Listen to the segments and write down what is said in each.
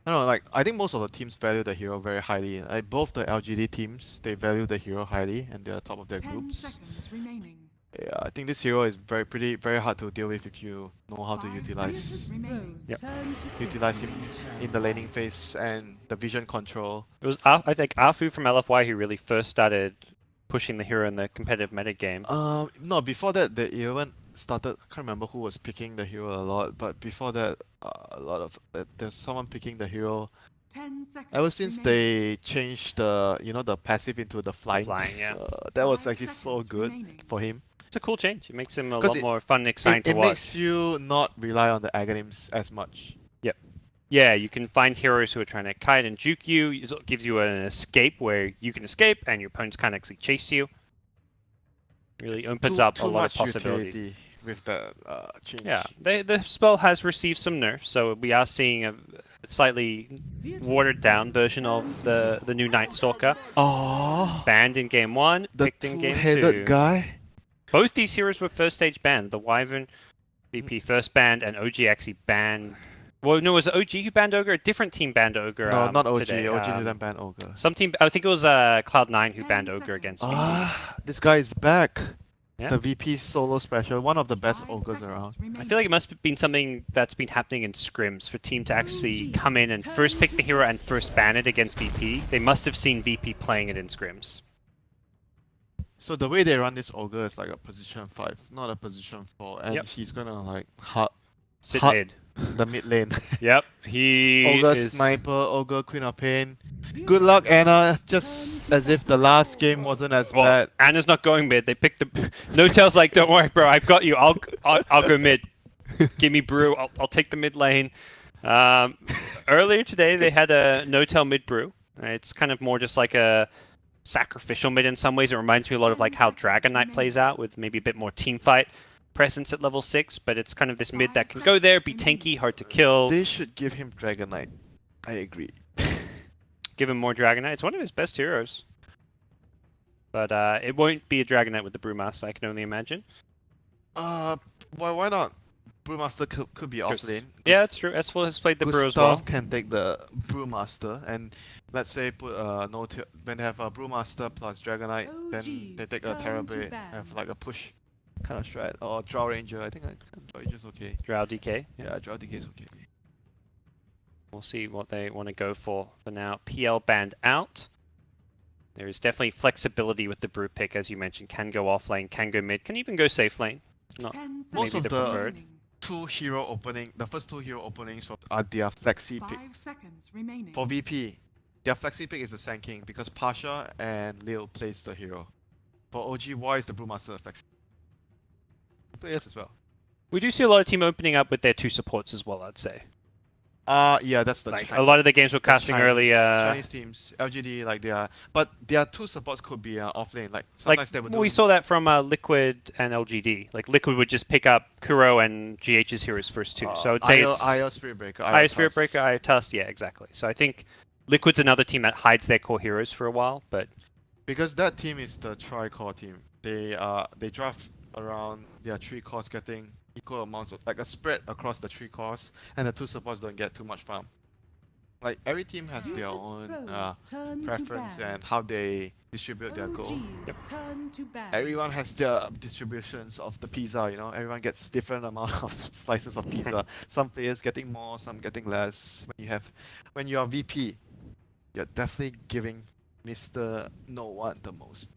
I don't know, like I think most of the teams value the hero very highly. Like both the LGD teams, they value the hero highly and they're top of their 10 groups. seconds remaining. Yeah, I think this hero is very hard to deal with if you know how to 5 utilize seconds remaining. Yep. Turn to utilize him in the laning phase and the vision control. It was I think Afu from LFY who really first started pushing the hero in the competitive meta game. No, before that the event started. I can't remember who was picking the hero a lot, but before that, a lot of there's someone picking the hero. 10 seconds Ever since remaining. they changed the passive into the flying, yeah. that was 5 actually so seconds good remaining. for him. It's a cool change. It makes him a 'Cause lot it- more fun and exciting to It watch. makes you not rely on the Aghanims as much. Yeah, you can find heroes who are trying to kite and juke you. It gives you an escape where you can escape and your opponents can't actually chase you. Really opens up a lot of possibilities. Utility with the change. Yeah, the spell has received some nerfs, so we are seeing a slightly watered down version of the new Night Stalker. Oh, Banned in game 1, the picked in game 2. two-headed guy. Both these heroes were first stage banned. The Wyvern VP first banned, and OG actually banned. Well, no, was it OG who banned Ogre? A different team banned Ogre. No, not OG. Today. OG didn't ban Ogre. Some team, I think it was Cloud9 who banned 10 Ogre against seconds. VP. Ah, this guy is back. Yeah. The VP solo special, one of the best 5 ogres seconds around. remaining. I feel like it must have been something that's been happening in scrims for team to actually come in and first pick the hero and first ban it against VP. They must have seen VP playing it in scrims. So the way they run this ogre is like a position 5, not a position 4, and Yep. he's gonna like hard Sit Hot- mid. the mid lane. Yep, he Ogre is... sniper, ogre queen of pain. Good luck, Anna. Just as if the last game wasn't as Well, bad. Anna's not going mid. They picked the... No Tail's like, don't worry, bro. I've got you. I'll go mid. Give me brew. I'll take the mid lane. Earlier today, they had a No Tail mid brew. It's kind of more just like a sacrificial mid in some ways. It reminds me a lot of like how Dragon Knight plays out with maybe a bit more team fight presence at level 6, but it's kind of this mid that can go there, be tanky, hard to kill. They should give him Dragon Knight. I agree. Give him more Dragon Knight. It's one of his best heroes. But it won't be a Dragon Knight with the Brewmaster, I can only imagine. Why not? Brewmaster could be off lane. Yeah, that's true. S4 has played the Brew as well. Gustav can take the Brewmaster, and let's say put when they have a Brewmaster plus Dragon Knight, then they take a Terrorblade, have like a push kind of strat, or Draw Ranger. I think Draw Ranger is okay. Drow DK. Yeah, Draw DK is okay. We'll see what they want to go for now. PL banned out. There is definitely flexibility with the Brew pick, as you mentioned. Can go off lane, can go mid, can even go safe lane. Not 10 Most seconds of maybe the the- preferred. remaining. The first two hero openings are their flexi pick. 5 seconds remaining. For VP, their flexi pick is the Sand King because Pasha and Lil plays the hero. For OG, why is the Brewmaster flexi? Players as well. We do see a lot of team opening up with their 2 supports as well, I'd say. Yeah, that's the Like Chi- a lot of the games we're the casting early, Chinese teams, LGD, like they are, but their 2 supports could be off lane. Like sometimes they would do. we saw that from Liquid and LGD. Like Liquid would just pick up Kuro and GH's heroes first 2. So I'd say it's IO Spirit Breaker, IO Spirit Breaker, IO Tusk. Yeah, exactly. So I think Liquid's another team that hides their core heroes for a while, but because that team is the tri-core team. They draft around their 3 cores getting equal amounts of like a spread across the 3 cores, and the 2 supports don't get too much farm. Like every team has their Virtus own Pros turn to preference ban. and how they distribute their goal. OGs turn to ban. Everyone has their distributions of the pizza, you know. Everyone gets different amount of slices of pizza. Some players getting more, some getting less. When you're VP, you're definitely giving Mr. No One the most.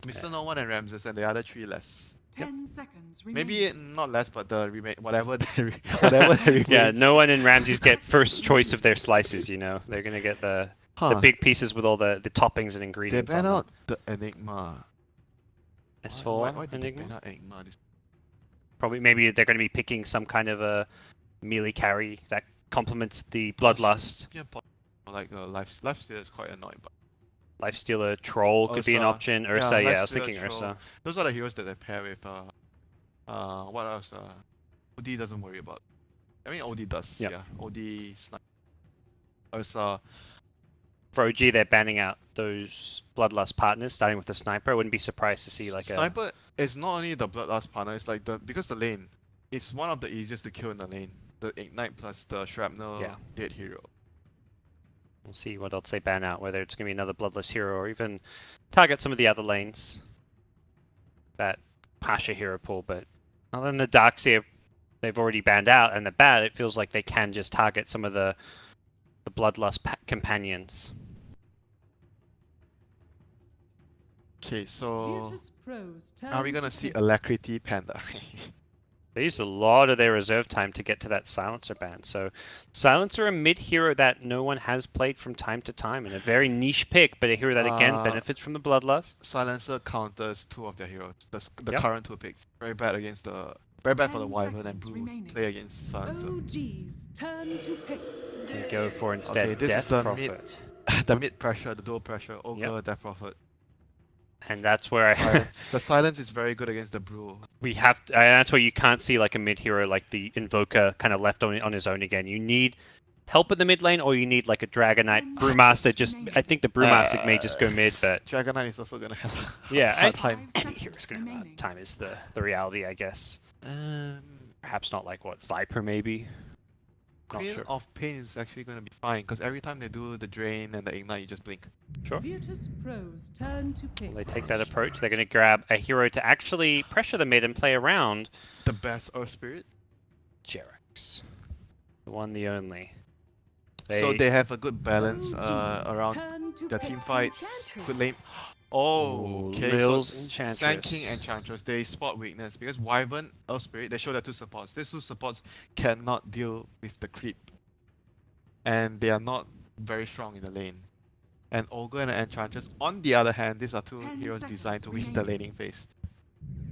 Mr. No One and Ramses and the other 3 less. 10 seconds remaining. Maybe not less, but the whatever whatever the remains. yeah, no one in Ramses get first choice of their slices. You know, they're gonna get the big pieces with all the toppings and They ingredients. ban on out the Enigma. them. S4 Why did they Enigma. ban out Enigma? Probably maybe they're going to be picking some kind of a melee carry that complements the Bloodlust. Yeah, like lifesteal is quite annoying, but Lifestealer Troll could be an Ursa. option. Ursa, yeah, I was Lifestealer, thinking Troll. Ursa. Those are the heroes that they pair with. What else? OD doesn't worry about. I mean, OD does. Yep. Yeah, OD sniper. Ursa. For OG, they're banning out those Bloodlust partners, starting with the Sniper. I wouldn't be surprised to see like Sniper is not only the bloodlust partner. It's like because the lane, it's one of the easiest to kill in the lane. the Ignite plus the Shrapnel Yeah. dead hero. We'll see what else they ban out, whether it's going to be another Bloodless hero or even target some of the other lanes. That Pasha hero pool, but other than the Darkseer they've already banned out and the bad, it feels like they can just target some of the Bloodlust companions. Okay, so Virtus Pros are we turn gonna to see pick. Alacrity Panda? They used a lot of their reserve time to get to that Silencer ban. So Silencer, a mid hero that no one has played from time to time, and a very niche pick, but a hero that again benefits from the Bloodlust. Silencer counters 2 of their heroes. The Yep. current 2 picks. Very bad against the very bad for the 10 Wyvern and seconds Blue remaining. play against Silencer. OG's turn to pick. They go for instead Okay, this Death is the Prophet. the mid pressure, the dual pressure, Ogre, Death Prophet. And that's where Silence. The silence is very good against the Brew. we have to, that's where you can't see like a mid hero like the Invoker kind of left on his own again. You need help in the mid lane, or you need like a Dragonite Brewmaster. Just I think the Brewmaster may just go mid, but Dragonite is also gonna have a yeah, hard time. any hero's gonna have a hard time is the reality, I guess. Perhaps not like what Viper maybe. Not Queen sure. of Pain is actually gonna be fine because every time they do the drain and the ignite, you just blink. Sure. Virtus Pros turn to pick. They take that approach. They're going to grab a hero to actually pressure the mid and play around The best Earth Spirit. Jerax. The one, the only. So they have a good balance OG's around turn to their pick. team fights. Enchantress. Good lane. Oh, Ooh, okay. Lil's So Enchantress. Sand King Enchantress, they spot weakness because Wyvern, Earth Spirit, they show their 2 supports. These 2 supports cannot deal with the creep, and they are not very strong in the lane. And Ogre and Enchantress, on the other hand, these are 2 10 heroes seconds designed to win the remaining. laning phase.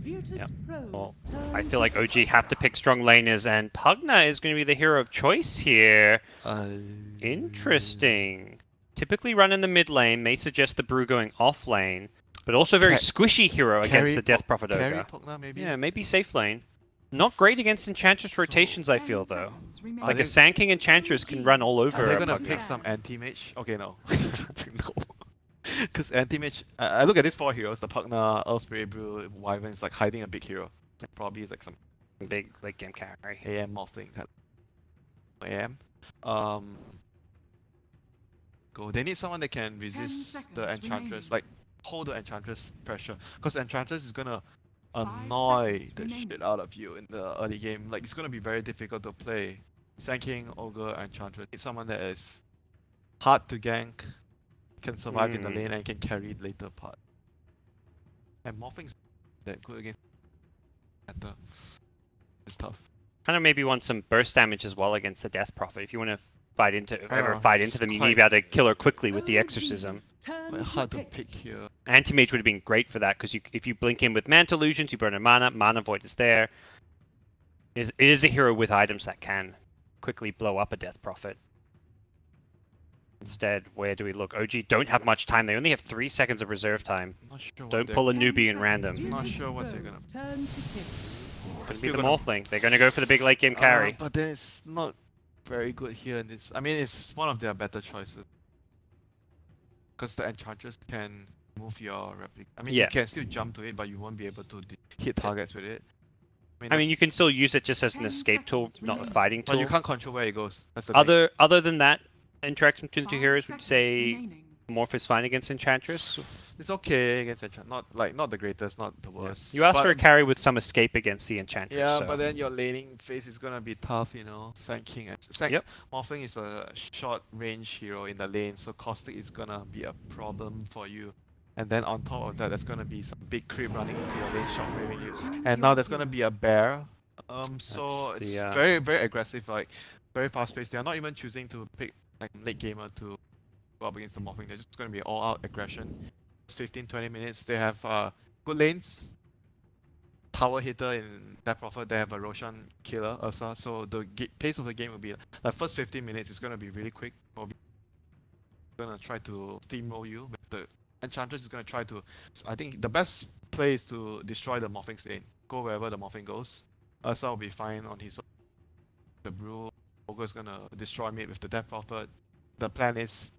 Virtus Yep. Pros Well, turn I to feel like pick. OG have to pick strong laners, and Pugna is going to be the hero of choice here. Interesting. Typically run in the mid lane, may suggest the Brew going off lane, but also a very Ca- squishy hero against Carry the Death Pog- Prophet Carry Ogre. Pogna maybe? Yeah, maybe safe lane. Not great against Enchantress So- rotations, I 10 feel, though. seconds remaining. Are Like they- a Sand King Enchantress can run all over Are they a gonna Pugna. pick some anti-mage? Okay, no. No. Because anti-mage, I look at these 4 heroes, the Pugna, Earth Spirit, Brew, Wyvern is like hiding a big hero. Like, probably is like some Big late game carry. AM Morphling type. AM. Go. They need someone that can resist the seconds Enchantress, remaining. like hold the Enchantress pressure. Because Enchantress is gonna 5 annoy seconds the remaining. shit out of you in the early game. Like it's gonna be very difficult to play. Sand King, Ogre, Enchantress. Need someone that is hard to gank, can survive in the lane and can carry later part. And Morphing's that good against Meta. It's tough. Kind of maybe want some burst damage as well against the Death Prophet. If you want to fight into know, fight it's into them, you quite- need to be able to kill her quickly with the OG's Exorcism. turn But to hard to pick. pick here. Anti-Mage would have been great for that, because if you blink in with Manta Illusions, you burn a Mana Void is there. It is a hero with items that can quickly blow up a Death Prophet. Instead, where do we look? OG don't have much time. They only have 3 seconds of reserve time. Not sure what Don't they're- pull a 10 newbie in seconds. random. Not Virtus sure what they're Pros turn to pick. Could be Still the gonna- Morphling. They're going to go for the big late game carry. But then it's not very good here in this. I mean, it's one of their better choices. Because the Enchantress can move your replica. I mean, Yeah. you can still jump to it, but you won't be able to hit targets with it. I mean, that's- you can still use it just as an 10 escape tool, seconds not a remaining. fighting But tool. you can't control where it goes. That's the thing. Other than that, interaction between the two 5 heroes would seconds say remaining. Morph is fine against Enchantress. It's okay against Enchantress. Not the greatest, not the worst. You asked but, for a carry with some escape against the Enchantress. Yeah, so. but then your laning phase is gonna be tough, you know. Sand King and Yep. Morphling is a short range hero in the lane, so Caustic is gonna be a problem for you. And then on top of that, there's gonna be some big creep running into your lane, shockwaveing you. Choose And now your there's gonna hero. be a bear. So That's it's the, very very aggressive, like very fast paced. They are not even choosing to pick like late gamer to go up against the Morphling. They're just gonna be all out aggression. It's 15-20 minutes. They have good lanes. Tower hitter in Death Prophet. They have a Roshan killer Ursa. So the pace of the game will be like first 15 minutes is gonna be really quick. We're gonna try to steamroll you. With the Enchantress is gonna try to. I think the best play is to destroy the Morphing lane. Go wherever the Morphing goes. Ursa will be fine on his own. The Brew Ogre is gonna destroy mid with the Death Prophet. The plan is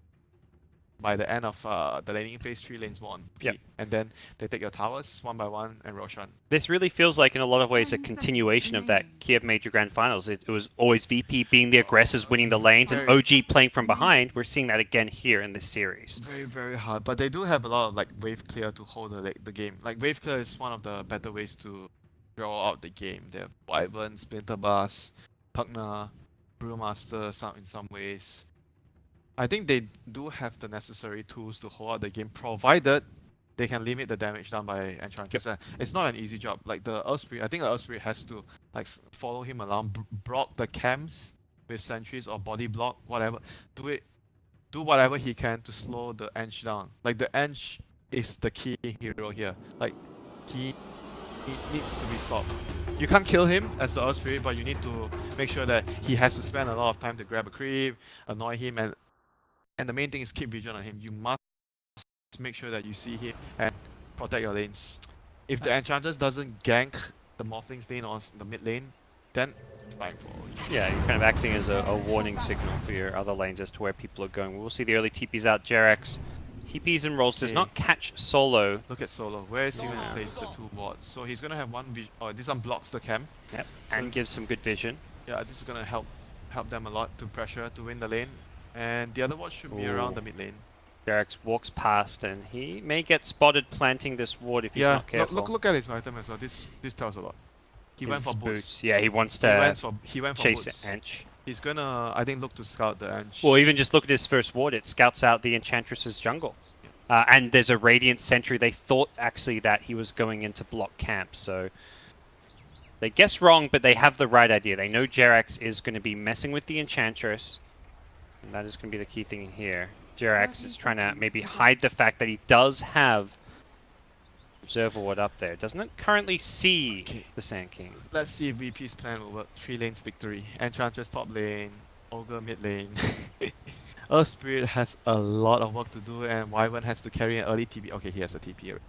by the end of the laning phase, 3 lanes won. Yep. And then they take your towers one by one and Roshan. This really feels like, in a lot of ways, a 10 continuation seconds of that remaining. Kiev Major Grand Finals. It was always VP being the aggressors, winning the lanes, and Very- OG playing from behind. We're seeing that again here in this series. Very, very hard. But they do have a lot of like wave clear to hold the game. Like wave clear is one of the better ways to draw out the game. They have Wyvern, Splinterblast, Pugna, Brewmaster in some ways. I think they do have the necessary tools to hold out the game, provided they can limit the damage done by Enchantress. It's not an easy job. Like the Earth Spirit, I think the Earth Spirit has to like follow him around, block the camps with sentries or body block, whatever. Do whatever he can to slow the Ench down. Like the Ench is the key hero here. Like he needs to be stopped. You can't kill him as the Earth Spirit, but you need to make sure that he has to spend a lot of time to grab a creep, annoy him, and the main thing is keep vision on him. You must make sure that you see him and protect your lanes. If the Enchantress doesn't gank the Morphling's lane or the mid lane, then fine for OG. Yeah, you're kind of acting as a warning signal for your other lanes as to where people are going. We'll see the early TPs out. Jerax TPs and rolls, does Okay. not catch Solo. Look at Solo. Where is he going to place the 2 wards? So he's going to have one vision. Oh, this one blocks the camp. Yep, and gives some good vision. Yeah, this is going to help them a lot to pressure to win the lane. And the other ward should be around the mid lane. Jerax walks past, and he may get spotted planting this ward if he's Yeah, not careful. look at his item as well. This tells a lot. He went His for boots. Yeah, he wants He to went for chase boots. Ench. He's gonna, I think, look to scout the Ench. Or even just look at his first ward. It scouts out the Enchantress's jungle. And there's a Radiant Sentry. They thought actually that he was going into block camp, so they guessed wrong, but they have the right idea. They know Jerax is going to be messing with the Enchantress, and that is going to be the key thing here. Jerax is trying to maybe hide the fact that he does have Observer Ward up there. Doesn't it currently see the Sand King? Let's see if VP's plan will work. 3 lanes victory. Enchantress top lane, Ogre mid lane. Earth Spirit has a lot of work to do, and Wyvern has to carry an early TP. Okay, he has a TP already.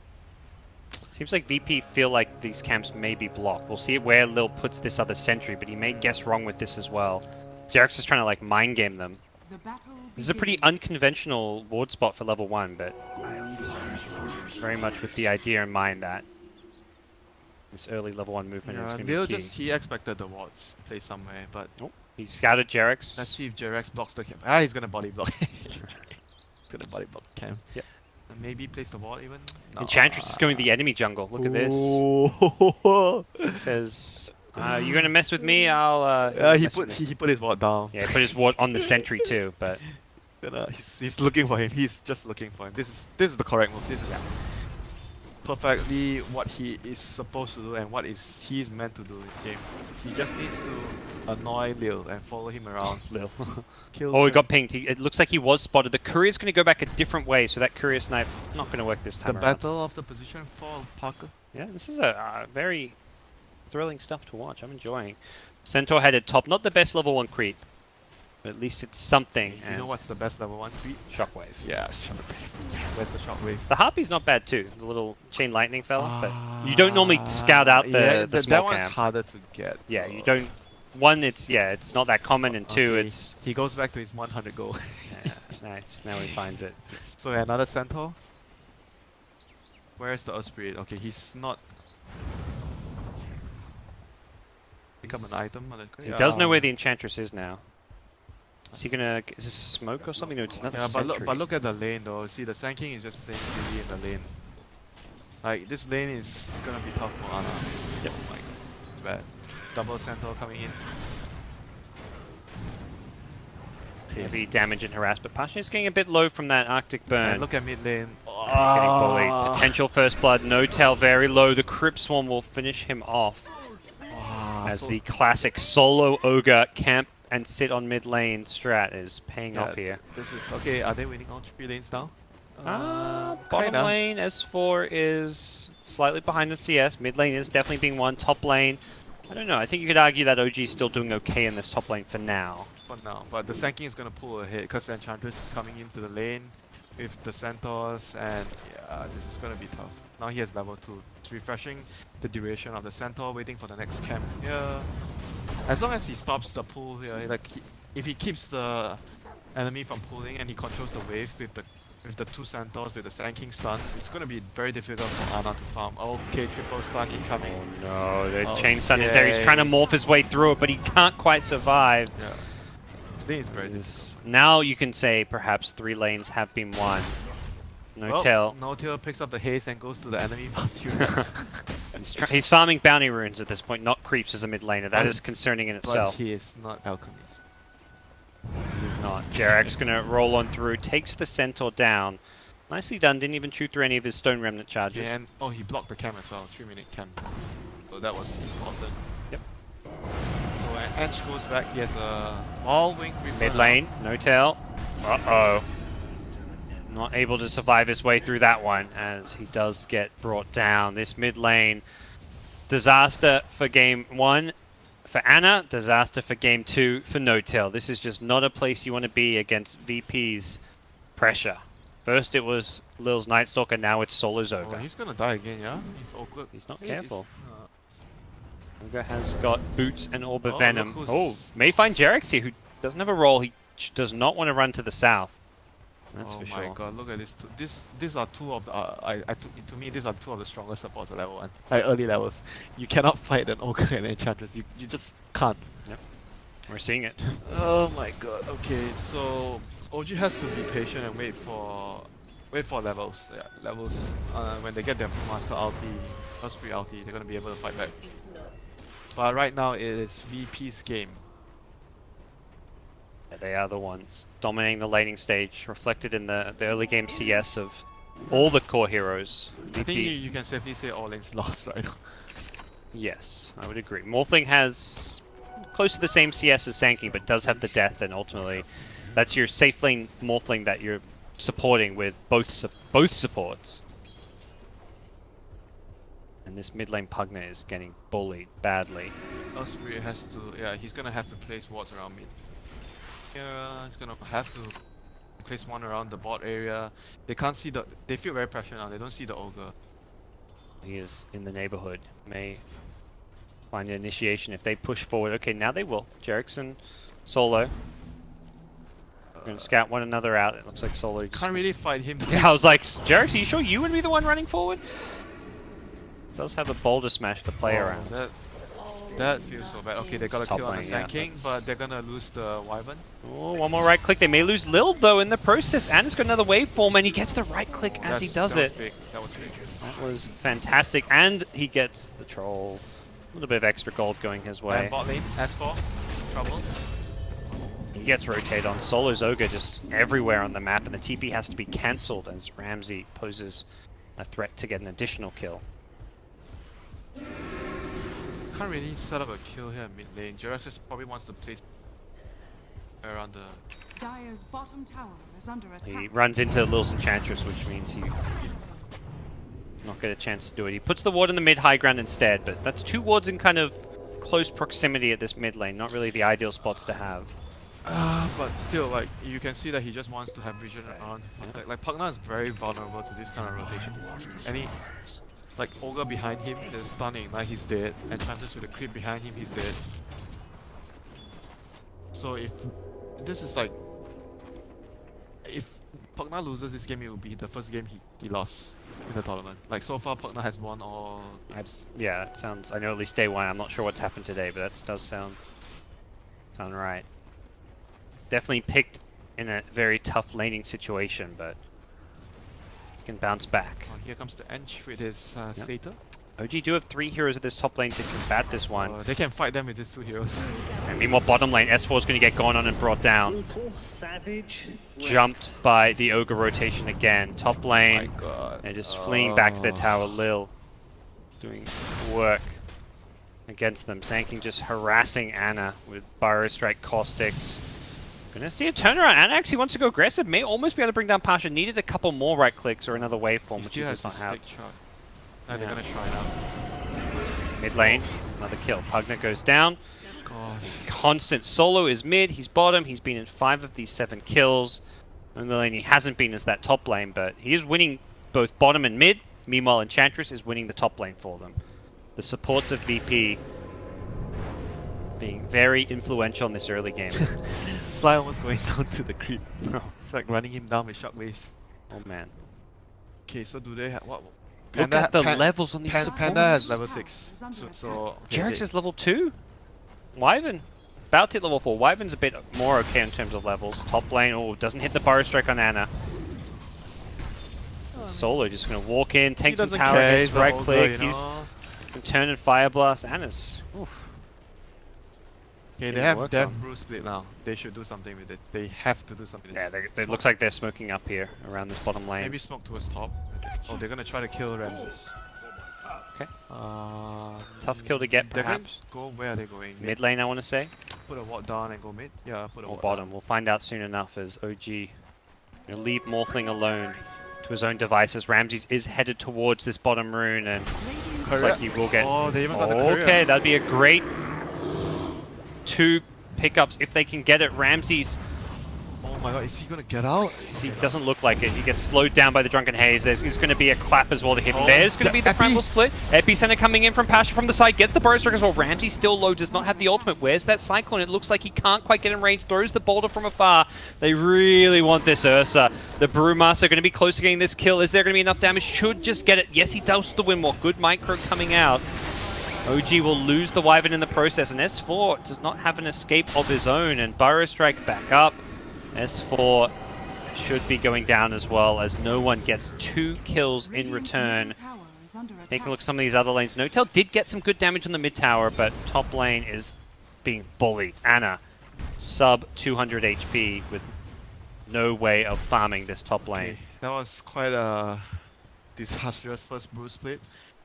Seems like VP feel like these camps may be blocked. We'll see where Lil puts this other sentry, but he may guess wrong with this as well. Jerax is trying to like mind game them. The battle This is a pretty begins. unconventional ward spot for level 1, but very much with the idea in mind that this early level 1 movement is Yeah, going Lil to be key. he expected the wards to play somewhere, but Oh, he scouted Jerax. let's see if Jerax blocks the camp. Ah, he's gonna body block. He's gonna body block the camp. Yep. And maybe place the ward even. No. Enchantress is going to the enemy jungle. Look at this. Ooh. Says, "You going to mess with me? I'll." Yeah, he mess with put you." he put his ward down. Yeah, he put his ward on the sentry too, but He's looking for him. He's just looking for him. This is the correct move. This is perfectly what he is supposed to do and what he's meant to do in this game. He just needs to annoy Lil and follow him around. Lil. Kill Oh, he him. got pinged. It looks like he was spotted. The courier's going to go back a different way, so that courier snipe not going to work this The time around. battle of the position for Parker. Yeah, this is a very thrilling stuff to watch. I'm enjoying. Centaur headed top. Not the best level 1 creep, but at least it's something. You And know what's the best level 1 feat? Shockwave. Yeah, Shockwave. Where's the Shockwave? The Harpy's not bad too. The little chain lightning fella, but you don't normally scout out the small that one's camp. harder to get. Yeah, you don't. One, it's not that common, and two, Okay, it's he goes back to his 100 goal. yeah, nice. Now he finds it. It's, So another Centaur. Where's the Earth Spirit? Okay, he's not. Become an item. he does know where the Enchantress is now. Is he gonna? Is this smoke or something? No, it's another Yeah, sentry. but look at the lane though. See, the Sand King is just playing freely in the lane. Like this lane is gonna be tough for Ana. Yep. Oh my god, it's bad. Double Centaur coming in. Heavy damage and harass, but Passion is getting a bit low from that Arctic burn. And look at mid lane. Getting bullied. Potential first blood. No tail very low. The Crypt Swarm will finish him off as the classic solo ogre camp and sit on mid lane strat is paying off here. This is okay. Are they winning all 3 lanes now? Bottom kinda. lane S4 is slightly behind the CS. Mid lane is definitely being won. Top lane, I don't know. I think you could argue that OG is still doing okay in this top lane for now. For now, but the Sand King is gonna pull ahead because Enchantress is coming into the lane with the Centaurs, and yeah, this is gonna be tough. Now he has level 2. It's refreshing the duration of the Centaur, waiting for the next camp here. As long as he stops the pull here, like if he keeps the enemy from pulling and he controls the wave with the with the 2 Centaurs with the Sand King stun, it's going to be very difficult for Ana to farm. Okay, triple stun incoming. Oh no, the chain stun is there. He's trying to morph his way through it, but he can't quite survive. Yeah. This thing is very difficult. Now you can say perhaps 3 lanes have been won. No tail. No tail picks up the haze and goes to the enemy bounty. He's farming bounty runes at this point, not creeps as a mid laner. That is concerning in itself. But he is not alchemist. He's not. Jarek's gonna roll on through, takes the centaur down. Nicely done, didn't even chew through any of his stone remnant charges. Yeah, and he blocked the cam as well, 3-minute cam. So that was important. Yep. So when Ange goes back, he has a wall wing reaper Mid now. lane, no tail. Uh-oh. Not able to survive his way through that one as he does get brought down. This mid lane, disaster for game 1 for Ana, disaster for game 2 for No Tail. This is just not a place you want to be against VP's pressure. First it was Lil's Nightstalker, now it's Solo's Oh, Ogre. he's gonna die again, yeah? Ogre. He's not Hey, careful. Ogre has got boots and Orb of Oh, Venom. look Oh, who's- may find Jarek's here, who doesn't have a role. He does not want to run to the south. That's oh for my sure. god, look at this. These are 2 of the to me these are 2 of the strongest supports at level 1. Like early levels. You cannot fight an Ogre and Enchantress. You just can't. We're seeing it. Oh my god. Okay, so OG has to be patient and wait for levels. Yeah, levels. When they get their master ulti, Osprey ulti, they're gonna be able to fight back. But right now it is VP's game. Yeah, they are the ones dominating the laning stage, reflected in the early game CS of all the core heroes. I think you can safely say all lanes lost right now. Yes, I would agree. Morphling has close to the same CS as Sankey, but does have the death, and ultimately that's your safe lane Morphling that you're supporting with both supports. And this mid lane Pugna is getting bullied badly. Osprey has to, yeah, he's gonna have to place wards around mid. Yeah, he's gonna have to place one around the bot area. They can't see they feel very pressured now, they don't see the Ogre. He is in the neighborhood. May find an initiation if they push forward. Okay, now they will. Jerickson, Solo. Going to scout one another out. It looks like Solo just... Can't really fight him. Yeah, I was like, Jerickson, are you sure you would be the one running forward? Does have a boulder smash to play around. That feels so bad. Okay, they got a Top kill on the lane, Sand yeah, King, but they're gonna lose the Wyvern. Oh, one more right click. They may lose Lil, though, in the process. Anna's got another waveform, and he gets the right click as he does it. That was big. That was fantastic. And he gets the troll. A little bit of extra gold going his way. And bot lane, S4, trouble. He gets rotated on. Solo's Ogre just everywhere on the map, and the TP has to be cancelled as Ramsey poses a threat to get an additional kill. Can't really set up a kill here in mid lane. Jerax just probably wants to place around the... Dire's bottom tower is under attack. He runs into Lil's Enchantress, which means he does not get a chance to do it. He puts the ward in the mid high ground instead, but that's 2 wards in kind of close proximity at this mid lane. Not really the ideal spots to have. But still, like, you can see that he just wants to have vision around. Like Pugna is very vulnerable to this kind of rotation. Any, like, Ogre behind him is stunning, like he's dead. Enchantress with a creep behind him, he's dead. So if this is like, if Pugna loses this game, it will be the first game he lost in the tournament. Like so far, Pugna has won all. Yeah, that sounds. I know at least day 1. I'm not sure what's happened today, but that does sound right. Definitely picked in a very tough laning situation, but can bounce back. Oh, here comes the Ench with his Satyr. OG do have 3 heroes at this top lane to combat this one. They can fight them with these 2 heroes. And meanwhile, bottom lane, S4 is going to get gone on and brought down. Savage. Jumped by the Ogre rotation again. Top Oh my lane, god. they're just fleeing back to their tower. Lil doing work against them. Sanking just harassing Ana with Burrow Strike Caustics. Gonna see a turnaround. Ana actually wants to go aggressive. May almost be able to bring down Pasha. Needed a couple more right clicks or another waveform, He which he still does has not his have. stick shot. Now they're gonna try it out. Mid lane, another kill. Pugna goes down. Gosh. Constant Solo is mid. He's bottom. He's been in 5 of these 7 kills. And the lane he hasn't been is that top lane, but he is winning both bottom and mid. Meanwhile, Enchantress is winning the top lane for them. The supports of VP being very influential in this early game. Fly almost going down to the creep. It's like running him down with shockwaves. Oh man. Okay, so do they have what? Look at the levels on these supports. Panda has level 6. So okay, Jarex is level 2. Wyvern about to hit level 4. Wyvern's a bit more okay in terms of levels. Top lane, oh, doesn't hit the Burrow Strike on Ana. Solo just gonna walk in, tank some tower hits, right click. He's can turn and fire blast. Ana's. Oof. Okay, they have Bruce split now. They should do something with it. They have to do something with it. Yeah, it looks like they're smoking up here around this bottom lane. Maybe smoke towards top. Oh, they're gonna try to kill Ramses. Okay. Tough kill to get, perhaps. Go where are they going? Mid lane, I want to say. Put a ward down and go mid. Yeah, put a Or ward bottom. down. We'll find out soon enough as OG gonna leave Morphling alone to his own devices. Ramses is headed towards this bottom rune and looks like he will get. Oh, they even got the courier. Okay, that'd be a great 2 pickups if they can get it. Ramses. Oh my god, is he gonna get out? He doesn't look like it. He gets slowed down by the Drunken Haze. There's going to be a clap as well to hit him. There's going to be the Primal Split. Epicenter coming in from Pasha from the side. Gets the Burrow Strike as well. Ramsey still low. Does not have the ultimate. Where's that Cyclone? It looks like he can't quite get in range. Throws the boulder from afar. They really want this Ursa. The Brewmaster going to be close to getting this kill. Is there going to be enough damage? Should just get it. Yes, he does with the Windwalk. Good micro coming out. OG will lose the Wyvern in the process. And S4 does not have an escape of his own. And Burrow Strike back up. S4 should be going down as well, as no one gets 2 kills in return. Taking a look at some of these other lanes. Notel did get some good damage on the mid tower, but top lane is being bullied. Ana, sub 200 HP with no way of farming this top lane. Okay. That was quite a disastrous first Bruce split.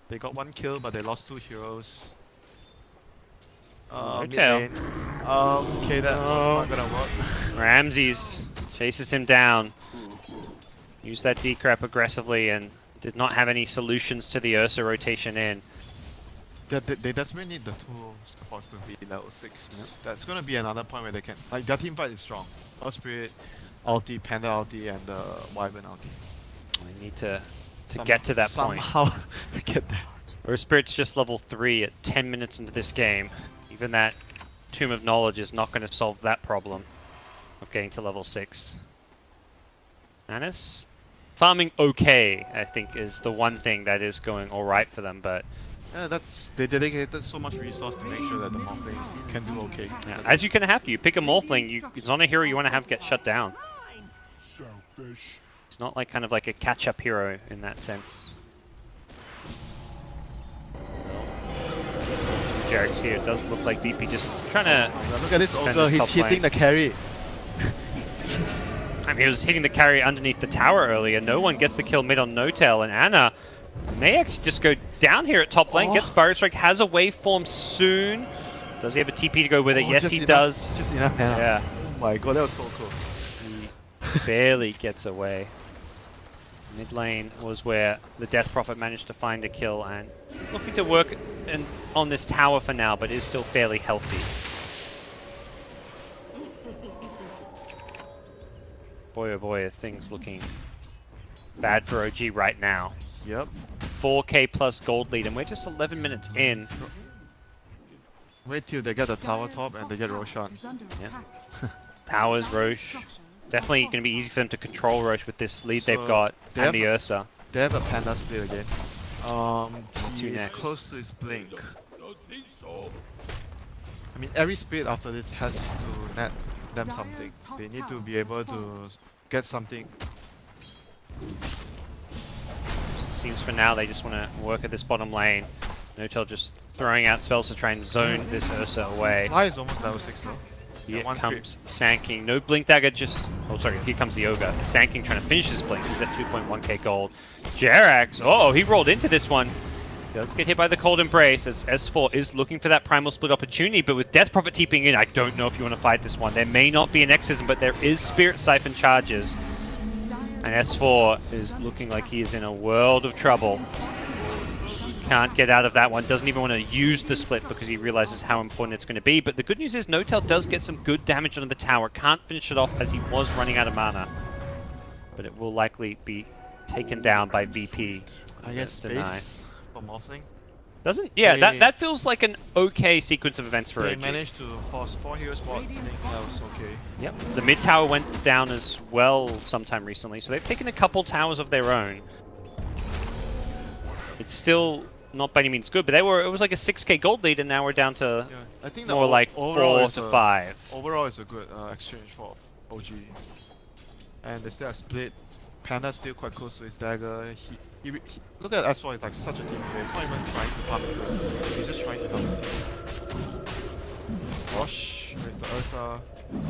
They got 1 kill, but they lost 2 heroes. Mid lane. Okay, that was not gonna work. Ramses chases him down. Used that decrep aggressively and did not have any solutions to the Ursa rotation in. They desperately need the 2 supports to be level 6. Yep. That's gonna be another point where they can. Like, their team fight is strong. Earth Spirit, ulti, Panda ulti, and the Wyvern ulti. We need to get to that point. Somehow get there. Earth Spirit's just level 3 at 10 minutes into this game. Even that Tomb of Knowledge is not going to solve that problem of getting to level 6. Anis? Farming okay, I think, is the one thing that is going alright for them, but... Yeah, they dedicated so much resource to make sure that the Morphling can do okay. Yeah, as you can have to. You pick a Morphling, it's not a hero you want to have get shut down. It's not like kind of like a catch-up hero in that sense. Jarex here. It does look like VP just trying to... Look at this Ogre, he's hitting the carry. I mean, he was hitting the carry underneath the tower earlier. No one gets the kill mid on Notel, and Ana may actually just go down here at top lane. Gets Burrow Strike, has a waveform soon. Does he have a TP to go with it? Yes, he does. Just enough mana. Yeah. Oh my god, that was so cool. He barely gets away. Mid lane was where the Death Prophet managed to find a kill, and looking to work on this tower for now, but is still fairly healthy. Boy oh boy, are things looking bad for OG right now. Yep. 4k plus gold lead, and we're just 11 minutes in. Wait till they get the tower top and they get Roshan. Yeah. Towers, Roche. Definitely going to be easy for them to control Roche with this lead they've got, and the Ursa. They have a Panda split again. He is next. close to his blink. I mean, every split after this has to net them something. They need to be able to get something. Seems for now they just want to work at this bottom lane. Notel just throwing out spells to try and zone this Ursa away. Fly is almost level 6 though. Here comes Sanking. No Blink Dagger, just... Oh, sorry, here comes the Ogre. Sanking trying to finish his Blink. He's at 2.1k gold. Jerax, oh, he rolled into this one. Does get hit by the Cold Embrace as S4 is looking for that Primal Split opportunity, but with Death Prophet TPing in, I don't know if you want to fight this one. There may not be an Exorcism, but there is Spirit Siphon charges. And S4 is looking like he is in a world of trouble. Can't get out of that one. Doesn't even want to use the split because he realizes how important it's going to be. But the good news is Notel does get some good damage on the tower. Can't finish it off as he was running out of mana. But it will likely be taken down by VP. I guess space for Morphling. Doesn't? Yeah, They- that feels like an okay sequence of events for They OG. managed to force 4 hero spot. I think that was okay. Yep. The mid tower went down as well sometime recently, so they've taken a couple towers of their own. It's still not by any means good, but it was like a 6k gold lead, and now we're down to Yeah, I think more like 4 to 5. Overall, it's a good exchange for OG. And they still have split. Panda's still quite close to his dagger. Look at S4, he's like such a team player. He's not even trying to farm his gold. He's just trying to help his team. Rosh with the Ursa.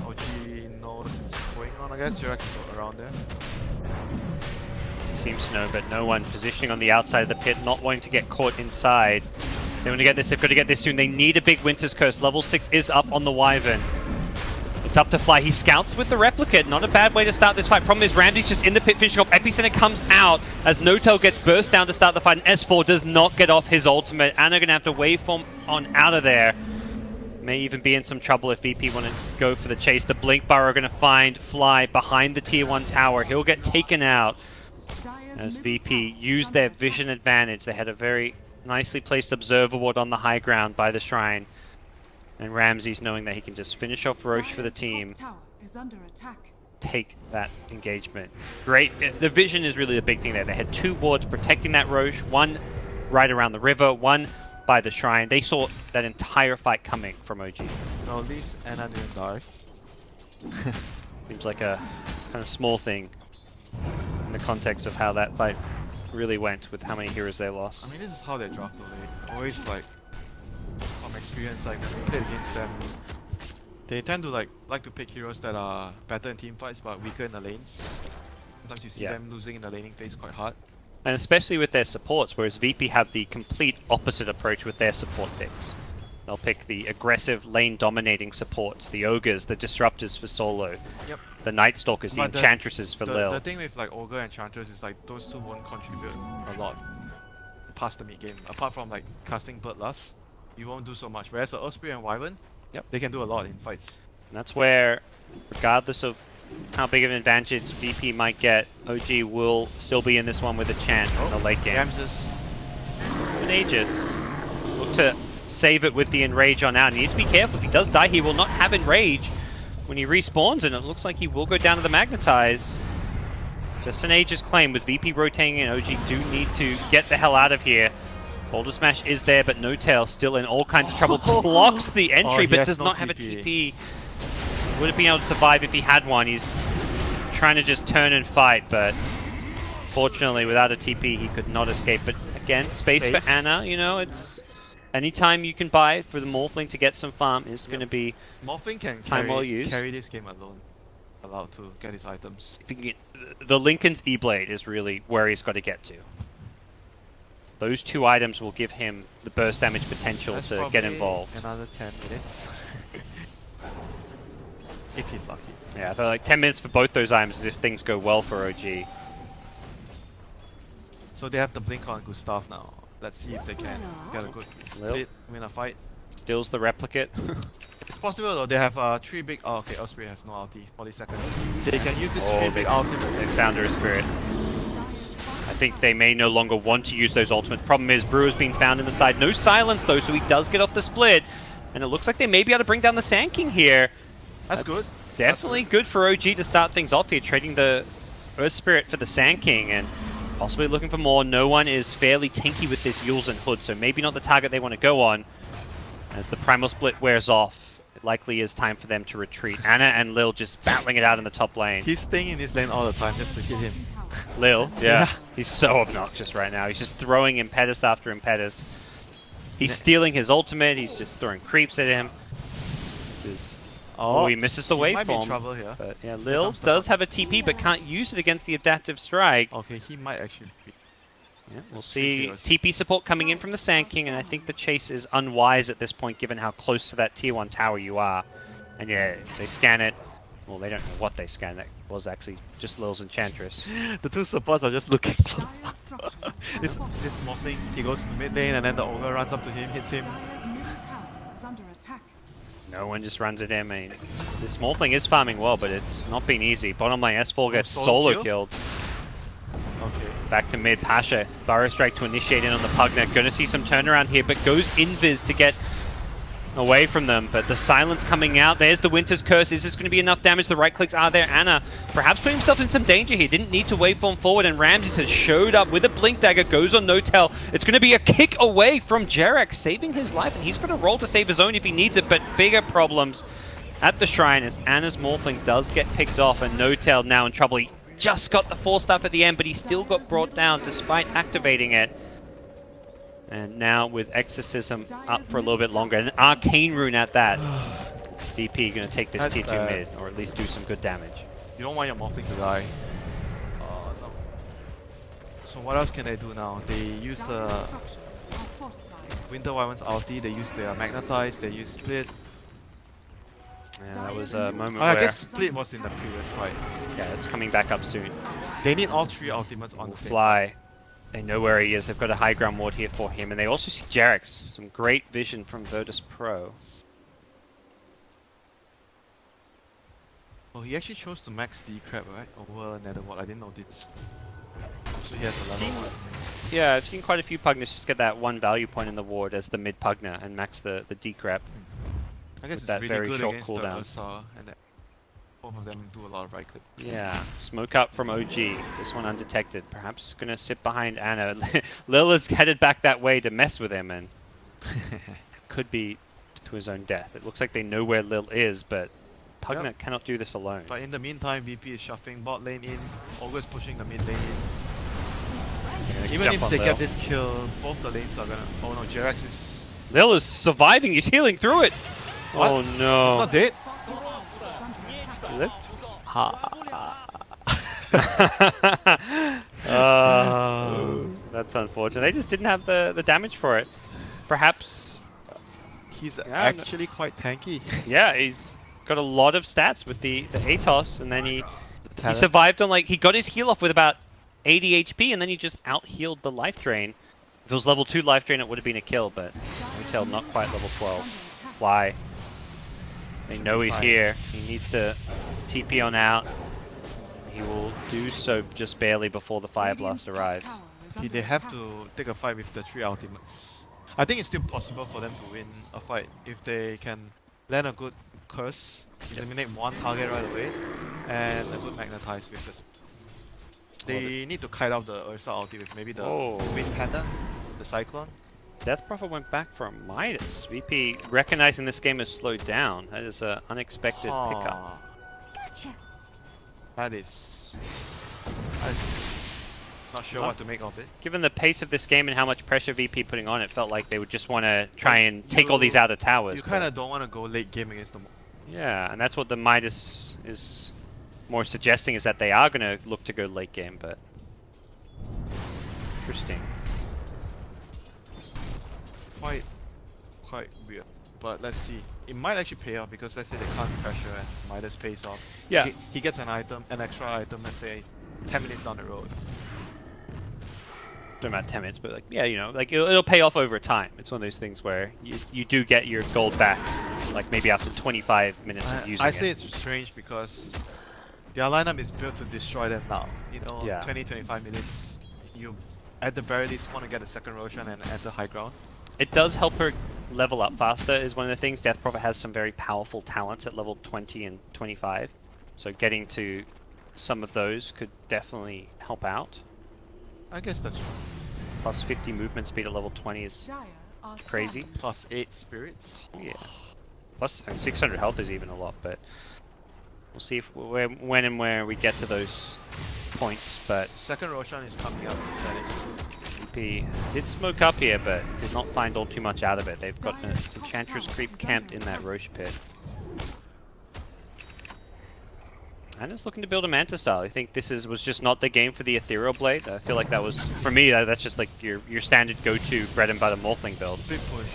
OG knows it's going on, I guess. Jirak is around there. Seems to know, but no one positioning on the outside of the pit, not wanting to get caught inside. They want to get this, they've got to get this soon. They need a big Winter's Curse. Level 6 is up on the Wyvern. It's up to Fly. He scouts with the Replicate. Not a bad way to start this fight. Problem is, Ramsey's just in the pit finishing off. Epicenter comes out as Notel gets burst down to start the fight, and S4 does not get off his ultimate. Anna going to have to waveform on out of there. May even be in some trouble if VP want to go for the chase. The Blink Bar are going to find Fly behind the Tier 1 tower. He'll get taken out as VP used their vision advantage. They had a very nicely placed observer ward on the high ground by the shrine. And Ramsey's knowing that he can just finish off Roche for the team, take that engagement. Great. The vision is really the big thing there. They had 2 wards protecting that Roche, one right around the river, one by the shrine. They saw that entire fight coming from OG. No, at least Anna didn't die. Seems like a kind of small thing in the context of how that fight really went with how many heroes they lost. I mean, this is how they draft though. They always like, from experience, like when we played against them, they tend to like to pick heroes that are better in team fights but weaker in the lanes. Sometimes you see them losing in the laning phase quite hard. And especially with their supports, whereas VP have the complete opposite approach with their support picks. They'll pick the aggressive lane-dominating supports, the Ogres, the Disruptors for solo, the Night Stalkers, the But Enchantresses for Lil. The thing with like Ogre and Enchantress is like those two won't contribute a lot past the mid game. Apart from like casting Bloodlust, you won't do so much. Whereas the Osprey and Wyvern, they can do a lot in fights. And that's where, regardless of how big of an advantage VP might get, OG will still be in this one with a chance in the late game. Ramses. It's been ages. Look to save it with the Enrage on out. And he needs to be careful. If he does die, he will not have Enrage when he respawns, and it looks like he will go down to the Magnetize. Just an Aegis claim with VP rotating, and OG do need to get the hell out of here. Boulder Smash is there, but No Tail still in all kinds of trouble. Blocks the entry, but does not have a TP. Would have been able to survive if he had one. He's trying to just turn and fight, but fortunately, without a TP, he could not escape. But again, space for Anna, you know, it's anytime you can buy for the Morphling to get some farm is going to be Morphling can time well used. carry this game alone, allowed to get his items. If he can get, the Lincoln's E-Blade is really where he's got to get to. Those 2 items will give him the burst damage potential to get involved. Another 10 minutes. If he's lucky. Yeah, I feel like 10 minutes for both those items if things go well for OG. So they have the blink on Gustav now. Let's see if they can get a good split, win a fight. Steals the Replicate. It's possible though, they have 3 big... Oh, okay, Osprey has no ulti, 40 seconds. They can use this 3 big ultimates. They found her Spirit. I think they may no longer want to use those ultimates. Problem is, Brewer's being found in the side. No silence though, so he does get off the split. And it looks like they may be able to bring down the Sand King here. That's good. Definitely good for OG to start things off here, trading the Earth Spirit for the Sand King and possibly looking for more. No one is fairly tanky with this Yules and Hood, so maybe not the target they want to go on. As the Primal Split wears off, it likely is time for them to retreat. Anna and Lil just battling it out in the top lane. He's staying in his lane all the time just to hit him. Lil, yeah. He's so obnoxious right now. He's just throwing Impetus after Impetus. He's stealing his ultimate, he's just throwing creeps at him. This is... Oh, he misses the waveform. Might be in trouble here. But yeah, Lil does have a TP, but can't use it against the Adaptive Strike. Okay, he might actually be. Yeah, we'll see TP support coming in from the Sand King, and I think the chase is unwise at this point given how close to that Tier 1 tower you are. And yeah, they scan it. Well, they don't know what they scan. That was actually just Lil's Enchantress. The 2 supports are just looking. this Morphling, he goes to mid lane and then the Ogre runs up to him, hits him. No one just runs at him. I mean, this Morphling is farming well, but it's not been easy. Bottom lane, S4 gets solo killed. Okay. Back to mid. Pasha, Burrow Strike to initiate in on the Pugna. Gonna see some turnaround here, but goes invis to get away from them. But the silence coming out. There's the Winter's Curse. Is this going to be enough damage? The right clicks are there. Anna perhaps putting himself in some danger here. Didn't need to waveform forward, and Ramses has showed up with a Blink Dagger. Goes on No-Tell. It's going to be a kick away from Jerex, saving his life, and he's going to roll to save his own if he needs it, but bigger problems at the Shrine as Anna's Morphling does get picked off, and No-Tell now in trouble. He just got the 4-staff at the end, but he still got brought down despite activating it. And now with Exorcism up for a little bit longer, and an Arcane Rune at that. VP going to take this That's tier 2 bad. mid, or at least do some good damage. You don't want your Morphling to die. No. So what else can they do now? They use the Dire structures are fortified. Winter Wyvern's ulti, they use their Magnetize, they use Split. And that was a moment I where, guess Split was in the previous fight. yeah, it's coming back up soon. They need all 3 ultimates on Will the same fly. They know where he is. They've got a high ground ward here for him, and they also see Jerex. Some great vision from Virtus Pro. Oh, he actually chose to max D-Crab, right? Over Netherward, I didn't know this. So he has a level 1. Yeah, I've seen quite a few Pugnas just get that 1 value point in the ward as the mid Pugna and max the decrep. I guess with it's that really very good short against cooldown. the Ursa, and that both of them do a lot of right click. Yeah, smoke up from OG. This one undetected. Perhaps gonna sit behind Anna. Lil is headed back that way to mess with him, and could be to his own death. It looks like they know where Lil is, but Pugna Yep. cannot do this alone. But in the meantime, VP is shuffling bot lane in, Ogre's pushing the mid lane in. Yeah, Even jump if on they Lil. get this kill, both the lanes are gonna... Oh no, Jerex is... Lil is surviving. He's healing through it. What? Oh He's no. not dead? Is it? Oh, that's unfortunate. They just didn't have the damage for it. Perhaps, He's Yeah, actually quite tanky. yeah, he's got a lot of stats with the Atos, and then he Talent. survived on, like, he got his heal off with about 80 HP, and then he just out-healed the life drain. If it was level 2 life drain, it would have been a kill, but Hotel not quite level 12. Fly. They know he's Fine. here. He needs to TP on out. He will do so just barely before the Fire Blast arrives. They have to take a fight with the 3 ultimates. I think it's still possible for them to win a fight if they can land a good curse, eliminate 1 target right away, and a good magnetize with this. They need to kite out the Ursa ulti with maybe the Oh. Wind Panda, the Cyclone. Death Prophet went back for a Midas. VP recognizing this game has slowed down. That is an unexpected pickup. That is not sure what to make of it. Given the pace of this game and how much pressure VP putting on, it felt like they would just want to try and take all these outer towers. You but- kind of don't want to go late game against them. Yeah, and that's what the Midas is more suggesting, is that they are going to look to go late game, but... Interesting. Quite weird. But let's see. It might actually pay off because let's say they can't pressure and Midas pays off. Yeah. He gets an item, an extra item, let's say 10 minutes down the road. Not about 10 minutes, but like, yeah, you know, like it'll pay off over time. It's one of those things where you do get your gold back, like maybe after 25 minutes of using I it. say it's strange because their lineup is built to destroy them now. You know, Yeah. 20-25 minutes, you at the very least want to get a second Roshan and enter high ground. It does help her level up faster, is one of the things. Death Prophet has some very powerful talents at level 20 and 25. So getting to some of those could definitely help out. I guess that's true. Plus 50 movement speed at level 20 is crazy. Plus 8 spirits. Yeah. Plus, and 600 health is even a lot, but we'll see if when and where we get to those points. But Second Roshan is coming up. That is true. VP did smoke up here, but did not find all too much out of it. They've got an Enchantress creep camped in that Roche pit. And it's looking to build a Manta style. I think this was just not the game for the Ethereal Blade. I feel like that was, for me, that's just like your standard go-to bread and butter Morphling build. Split push.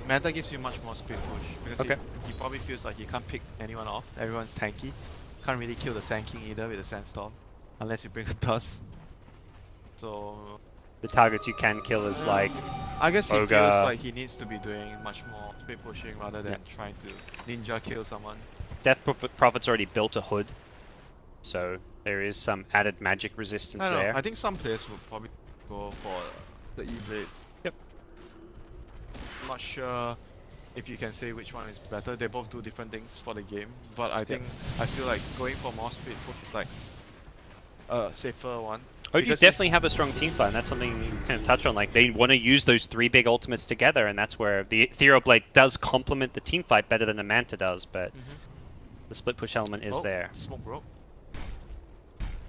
Manta gives you much more split push because Okay. he probably feels like he can't pick anyone off. Everyone's tanky. Can't really kill the Sand King either with the Sandstorm unless you bring a Tusk. So The targets you can kill is like, I guess he Ogre. feels like he needs to be doing much more split pushing rather than trying to ninja kill someone. Death Prophet's already built a hood. So There is some added magic resistance I don't know. there. I think some players will probably go for the E-Blade. Yep. I'm not sure if you can say which one is better. They both do different things for the game, but I feel like going for more speed push is like a safer one. Oh, you Because definitely have a strong team fight, and that's something you kind of touch on. Like, they want to use those 3 big ultimates together, and that's where the Ethereal Blade does complement the team fight better than the Manta does, but the split push element is there. Smoke broke.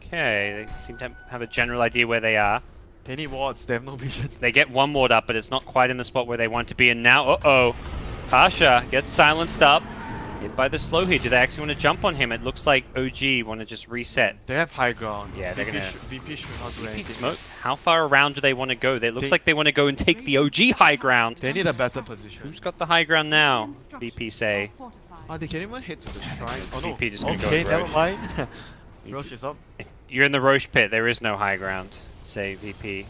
Okay, they seem to have a general idea where they are. They need wards, they have no vision. They get one ward up, but it's not quite in the spot where they want to be, and now, uh-oh, Pasha gets silenced up. Hit by the slow hit. Do they actually want to jump on him? It looks like OG want to just reset. They have high ground. Yeah, they're gonna... VP should not do VP anything. smoke? How far around do they want to go? It looks like they want to go and take the OG high ground. They need a better position. Who's got the high ground now? VP say. Oh, they can even hit to the shrine. Oh no. VP just gonna go Okay, with never Roche. mind. Roche is up. If you're in the Roche pit, there is no high ground, say VP.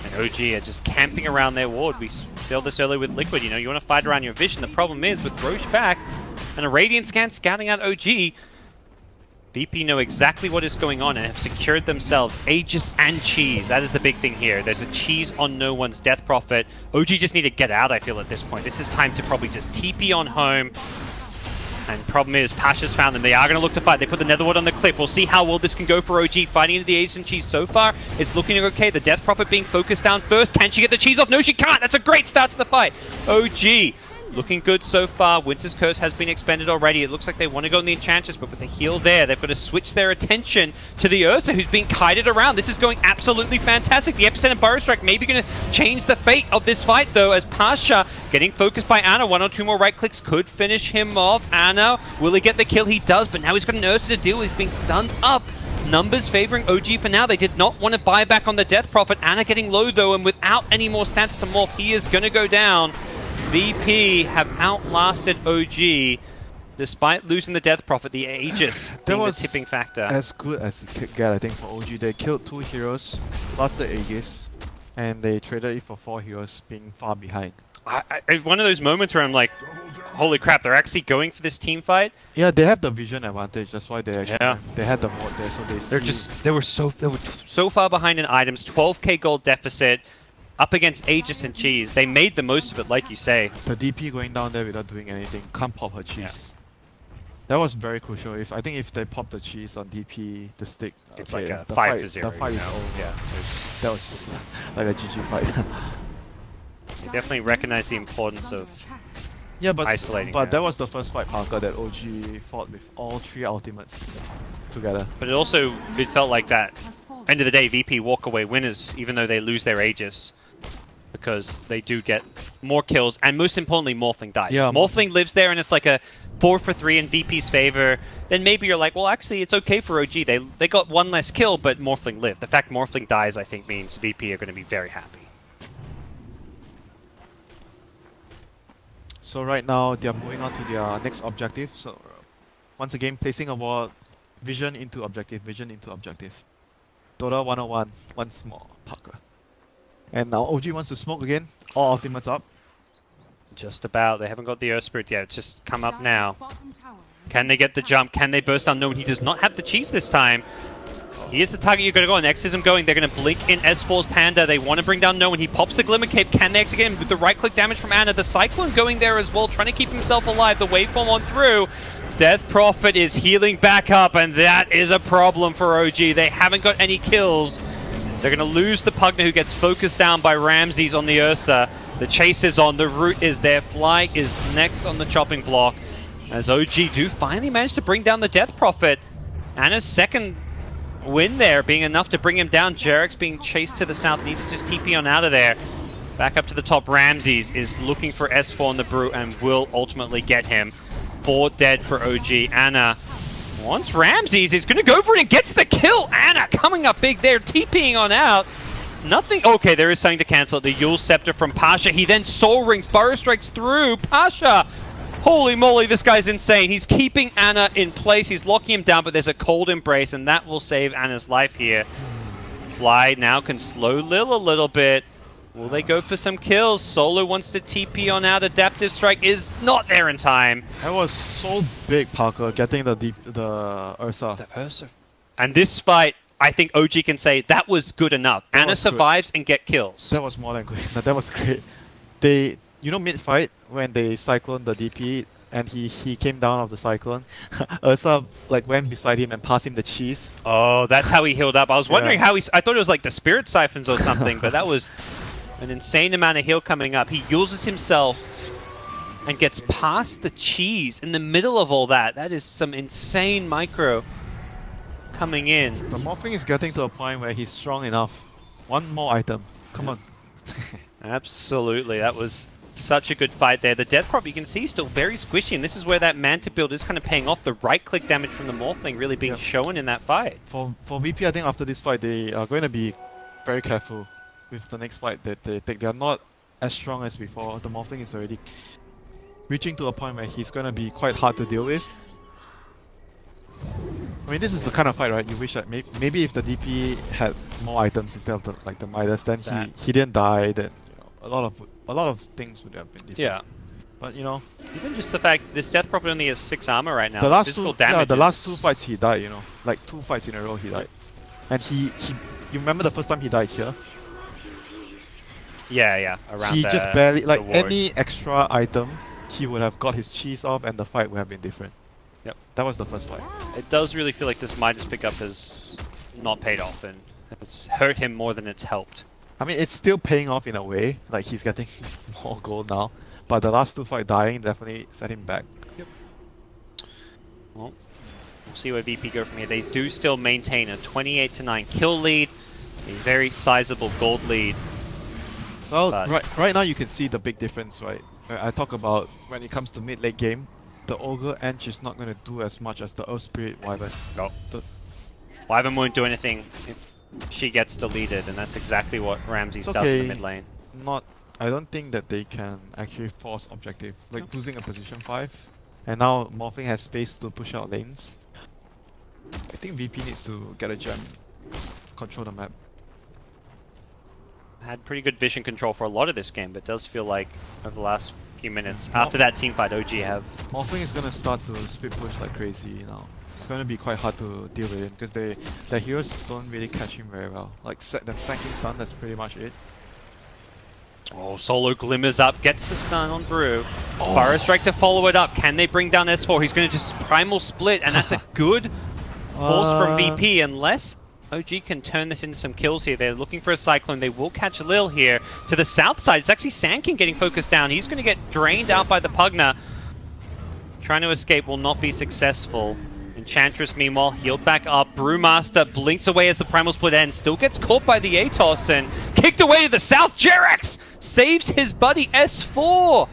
And OG are just camping around their ward. We saw this earlier with Liquid, you know, you want to fight around your vision. The problem is, with Roche back, and a Radiant scan scouting out OG, VP know exactly what is going on and have secured themselves Aegis and Cheese. That is the big thing here. There's a Cheese on no one's Death Prophet. OG just need to get out, I feel, at this point. This is time to probably just TP on home. And problem is, Pasha's found them. They are going to look to fight. They put the Netherwood on the cliff. We'll see how well this can go for OG. Fighting into the Aegis and Cheese so far. It's looking okay. The Death Prophet being focused down first. Can she get the Cheese off? No, she can't. That's a great start to the fight. OG looking good so far. Winter's Curse has been expended already. It looks like they want to go in the Enchantress, but with the heal there, they've got to switch their attention to the Ursa, who's being kited around. This is going absolutely fantastic. The Epicenter Burrow Strike maybe going to change the fate of this fight, though, as Pasha getting focused by Ana. 1 or 2 more right clicks could finish him off. Ana, will he get the kill? He does, but now he's got an Ursa to deal with. He's being stunned up. Numbers favoring OG for now. They did not want to buy back on the Death Prophet. Ana getting low, though, and without any more stats to morph, he is going to go down. VP have outlasted OG despite losing the Death Prophet, the Aegis being the tipping factor. As good as it could get, I think, for OG. They killed 2 heroes, plus the Aegis, and they traded it for 4 heroes being far behind. One of those moments where I'm like, holy crap, they're actually going for this team fight. Yeah, they have the vision advantage. That's why they actually they had the mod there, so They were so far behind in items. 12k gold deficit. Up against Aegis and Cheese. They made the most of it, like you say. The DP going down there without doing anything can't pop her Cheese. Yeah. That was very crucial. I think if they pop the Cheese on DP, the stick, It's okay, like a the 5-0. The fight is over. Yeah. That was just like a GG fight. They definitely recognize the importance of Yeah, but isolating but her. that was the first fight, Parker, that OG fought with all 3 ultimates together. But it felt like that. End of the day, VP walk away winners, even though they lose their Aegis. Because they do get more kills, and most importantly, Morphling dies. Yeah, Morphling lives there, and it's like a 4 for 3 in VP's favor. Then maybe you're like, well, actually, it's okay for OG. They got 1 less kill, but Morphling lived. The fact Morphling dies, I think, means VP are going to be very happy. So right now, they are moving on to their next objective. So once again, placing a ward, vision into objective, vision into objective. Dota 101, once more, Parker. And now OG wants to smoke again. All ultimates up. Just about. They haven't got the Earth Spirit yet. It's just come up now. Can they get the jump? Can they burst unknown? He does not have the cheese this time. He is the target you're going to go on. Exism going. They're going to blink in S4's Panda. They want to bring down No One. He pops the Glimmer Cape. Can they execute him with the right-click damage from Ana? The Cyclone going there as well, trying to keep himself alive. The waveform on through. Death Prophet is healing back up, and that is a problem for OG. They haven't got any kills. They're going to lose the Pugner, who gets focused down by Ramses on the Ursa. The chase is on. The root is there. Fly is next on the chopping block. As OG do finally manage to bring down the Death Prophet. Ana's second win there being enough to bring him down. Jarek's being chased to the south. Needs to just TP on out of there. Back up to the top. Ramses is looking for S4 in the Brute and will ultimately get him. 4 dead for OG. Ana wants Ramses. Is going to go for it and gets the kill. Ana coming up big there. TPing on out. Nothing. Okay, there is something to cancel it. The Yule Scepter from Pasha. He then Soul Rings. Burrow Strikes through. Pasha. Holy moly, this guy's insane. He's keeping Ana in place. He's locking him down, but there's a Cold Embrace, and that will save Ana's life here. Fly now can slow Lil a little bit. Will they go for some kills? Solo wants to TP on out. Adaptive Strike is not there in time. That was so big, Parker, getting the Ursa. The Ursa. And this fight, I think OG can say that was good enough. That Anna was good. survives and get kills. That was more than good. No, that was great. They, you know, mid-fight when they cyclone the DP and he came down off the cyclone, Ursa like went beside him and passed him the cheese. Oh, that's how he healed up. I was wondering Yeah. how I thought it was like the spirit siphons or something, but that was an insane amount of heal coming up. He uses himself and gets past the cheese in the middle of all that. That is some insane micro coming in. The morphing is getting to a point where he's strong enough. One more item. Come on. Absolutely, that was such a good fight there. The death prop you can see still very squishy, and this is where that Manta build is kind of paying off. The right-click damage from the Morphling really being shown in that fight. For VP, I think after this fight, they are going to be very careful with the next fight that they take. They are not as strong as before. The Morphling is already reaching to a point where he's going to be quite hard to deal with. I mean, this is the kind of fight, right? You wish that maybe if the DP had more items instead of the Midas, then he didn't die. Then a lot of things would have been different. Yeah. But you know, Even just the fact this Death Prophet only has 6 armor right now. the last Physical two, damage the last is- 2 fights he died. You know, like 2 fights in a row he died, and you remember the first time he died here? Yeah, around He just barely the like ward. any extra item, he would have got his cheese off, and the fight would have been different. Yep. That was the first fight. It does really feel like this Midas pickup has not paid off, and it's hurt him more than it's helped. I mean, it's still paying off in a way. Like he's getting more gold now, but the last 2 fights dying definitely set him back. Well, we'll see where VP go from here. They do still maintain a 28-9 kill lead, a very sizable gold lead. Well, But- right now you can see the big difference, right? I talk about when it comes to mid-late game, the Ogre Ench is not going to do as much as the Earth Spirit Wyvern. No. The- Wyvern won't do anything if she gets deleted, and that's exactly what Ramses It's does in the okay. mid lane. I don't think that they can actually force objective, like losing a position 5. And now Morphing has space to push out lanes. I think VP needs to get a gem, control the map. Had pretty good vision control for a lot of this game, but it does feel like over the last few minutes, after that team fight, OG have... Morphing is going to start to split push like crazy now. It's going to be quite hard to deal with him because their heroes don't really catch him very well. Like the sacking stun, that's pretty much it. Oh, Solo glimmers up, gets the stun on Brew. Fire Strike to follow it up. Can they bring down S4? He's going to just Primal Split, and that's a good force from VP, unless OG can turn this into some kills here. They're looking for a Cyclone. They will catch Lil here. To the south side, it's actually Sankin getting focused down. He's going to get drained out by the Pugna. Trying to escape will not be successful. Enchantress, meanwhile, healed back up. Brewmaster blinks away as the Primal Split ends. Still gets caught by the Atos and kicked away to the south. Jerax saves his buddy S4.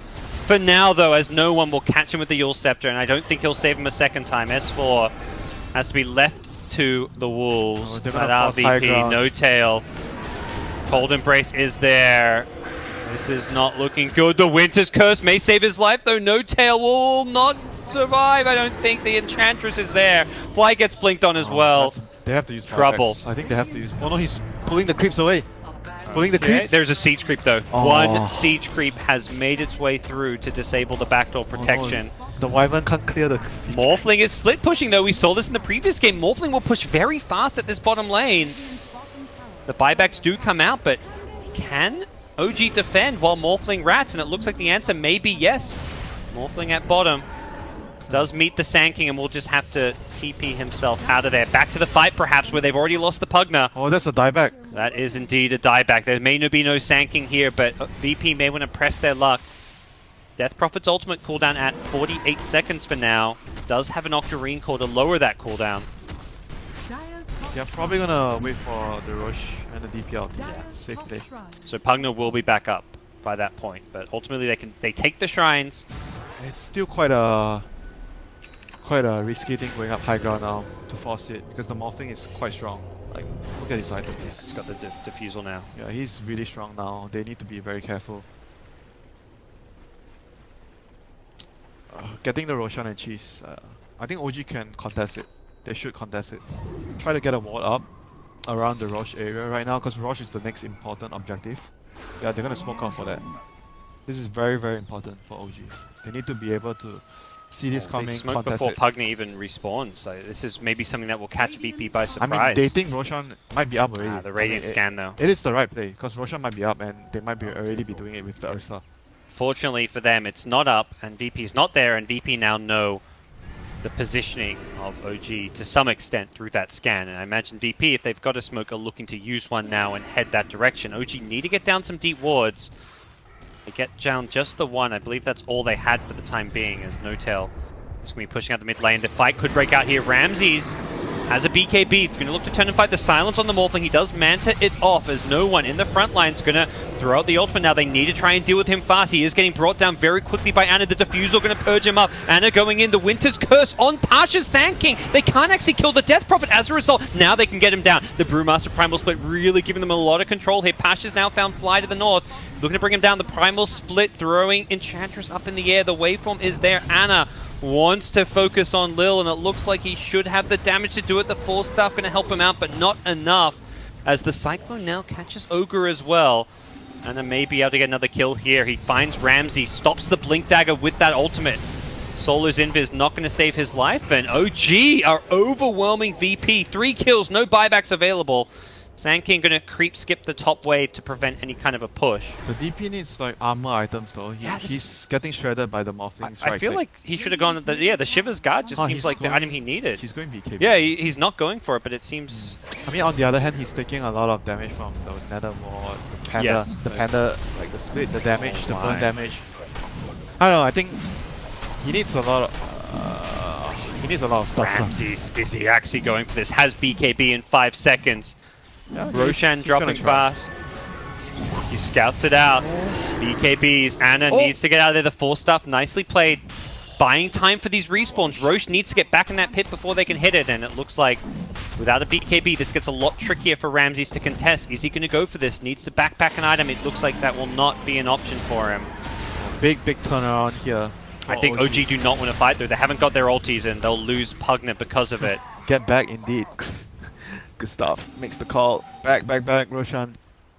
For now, though, as no one will catch him with the Yule Scepter, and I don't think he'll save him a second time. S4 has to be left to the Wolves. Oh, they're But gonna force high RVP, ground. no tail. Cold Embrace is there. This is not looking good. The Winter's Curse may save his life, though. No tail will not survive. I don't think the Enchantress is there. Fly gets blinked on as well. They have to use Trouble. Firex. I think they have to use... Oh no, he's pulling the creeps away. He's pulling the Okay, creeps. there's a siege creep though. Oh. One siege creep has made its way through to disable the backdoor protection. Oh, no. The Wyvern can't clear the siege. Morphling is split pushing though. We saw this in the previous game. Morphling will push very fast at this bottom lane. Bottom tower. The buybacks do come out, but can OG defend while Morphling rats? And it looks like the answer may be yes. Morphling at bottom does meet the Sand King and will just have to TP himself out of there. Back to the fight perhaps, where they've already lost the Pugna. Oh, that's a dieback. That is indeed a dieback. There may be no Sand King here, but VP may want to press their luck. Death Prophet's ultimate cooldown at 48 seconds for now. Does have an Octarine core to lower that cooldown. Dyer's top They're probably gonna wait for the rush and the DP out. Dyer's Safe top play. shrine. So Pugna will be back up by that point, but ultimately they take the shrines. It's still quite a risky thing going up high ground now to force it because the Morphing is quite strong. Like, look at his items. It's got the diffusal now. Yeah, he's really strong now. They need to be very careful. Getting the Roshan and Cheese. I think OG can contest it. They should contest it. Try to get a ward up around the Roche area right now because Roche is the next important objective. Yeah, they're gonna smoke out for that. This is very, very important for OG. They need to be able to see this They coming, smoke contest before it. Pugna even respawns, so this is maybe something that will catch VP by I surprise. mean, they think Roshan might be up already. The Radiant I mean, scan though. It is the right play, because Roshan might be up and they might be already be doing it with the Ursa. Fortunately for them, it's not up, and VP's not there, and VP now know the positioning of OG to some extent through that scan. And I imagine VP, if they've got a smoke, are looking to use one now and head that direction. OG need to get down some deep wards. They get down just the one. I believe that's all they had for the time being, as Notel is going to be pushing out the mid lane. The fight could break out here. Ramses has a BKB. Going to look to turn and fight the silence on the Morphling. He does Manta it off, as no one in the front line is going to throw out the ultimate now. They need to try and deal with him fast. He is getting brought down very quickly by Ana. The Diffusal going to purge him up. Ana going in. The Winter's Curse on Pasha's Sand King. They can't actually kill the Death Prophet as a result. Now they can get him down. The Brewmaster Primal Split really giving them a lot of control here. Pasha's now found Fly to the north. Looking to bring him down. The Primal Split throwing Enchantress up in the air. The waveform is there. Ana wants to focus on Lil, and it looks like he should have the damage to do it. The Force Staff going to help him out, but not enough, as the Cyclone now catches Ogre as well. And then may be able to get another kill here. He finds Ramsey, stops the Blink Dagger with that ultimate. Solo's Invis not going to save his life, and OG are overwhelming VP. 3 kills, no buybacks available. Sand King going to creep skip the top wave to prevent any kind of a push. The DP needs like armor items though. He's getting shredded by the Morphlings. I feel like he should have gone. The Shiver's Guard just seems like the item he needed. He's going BKB. Yeah, he's not going for it, but it seems. I mean, on the other hand, he's taking a lot of damage from the Nether Ward, the Panda, Yes, the Panda, like the split, the damage, the burn damage. I don't know. I think he needs a lot of. He needs a lot of stuff. Ramses, is he actually going for this? Has BKB in 5 seconds. Yeah, Roshan he's dropping gonna try. fast. He scouts it out. BKBs. Ana needs to get out of there. The Force Staff nicely played. Buying time for these respawns. Roche needs to get back in that pit before they can hit it, and it looks like without a BKB, this gets a lot trickier for Ramses to contest. Is he going to go for this? Needs to backpack an item. It looks like that will not be an option for him. Big turnaround here. I think OG do not want to fight though. They haven't got their ultis and they'll lose Pugna because of it. Get back indeed. Good stuff. Makes the call. Back. Roshan.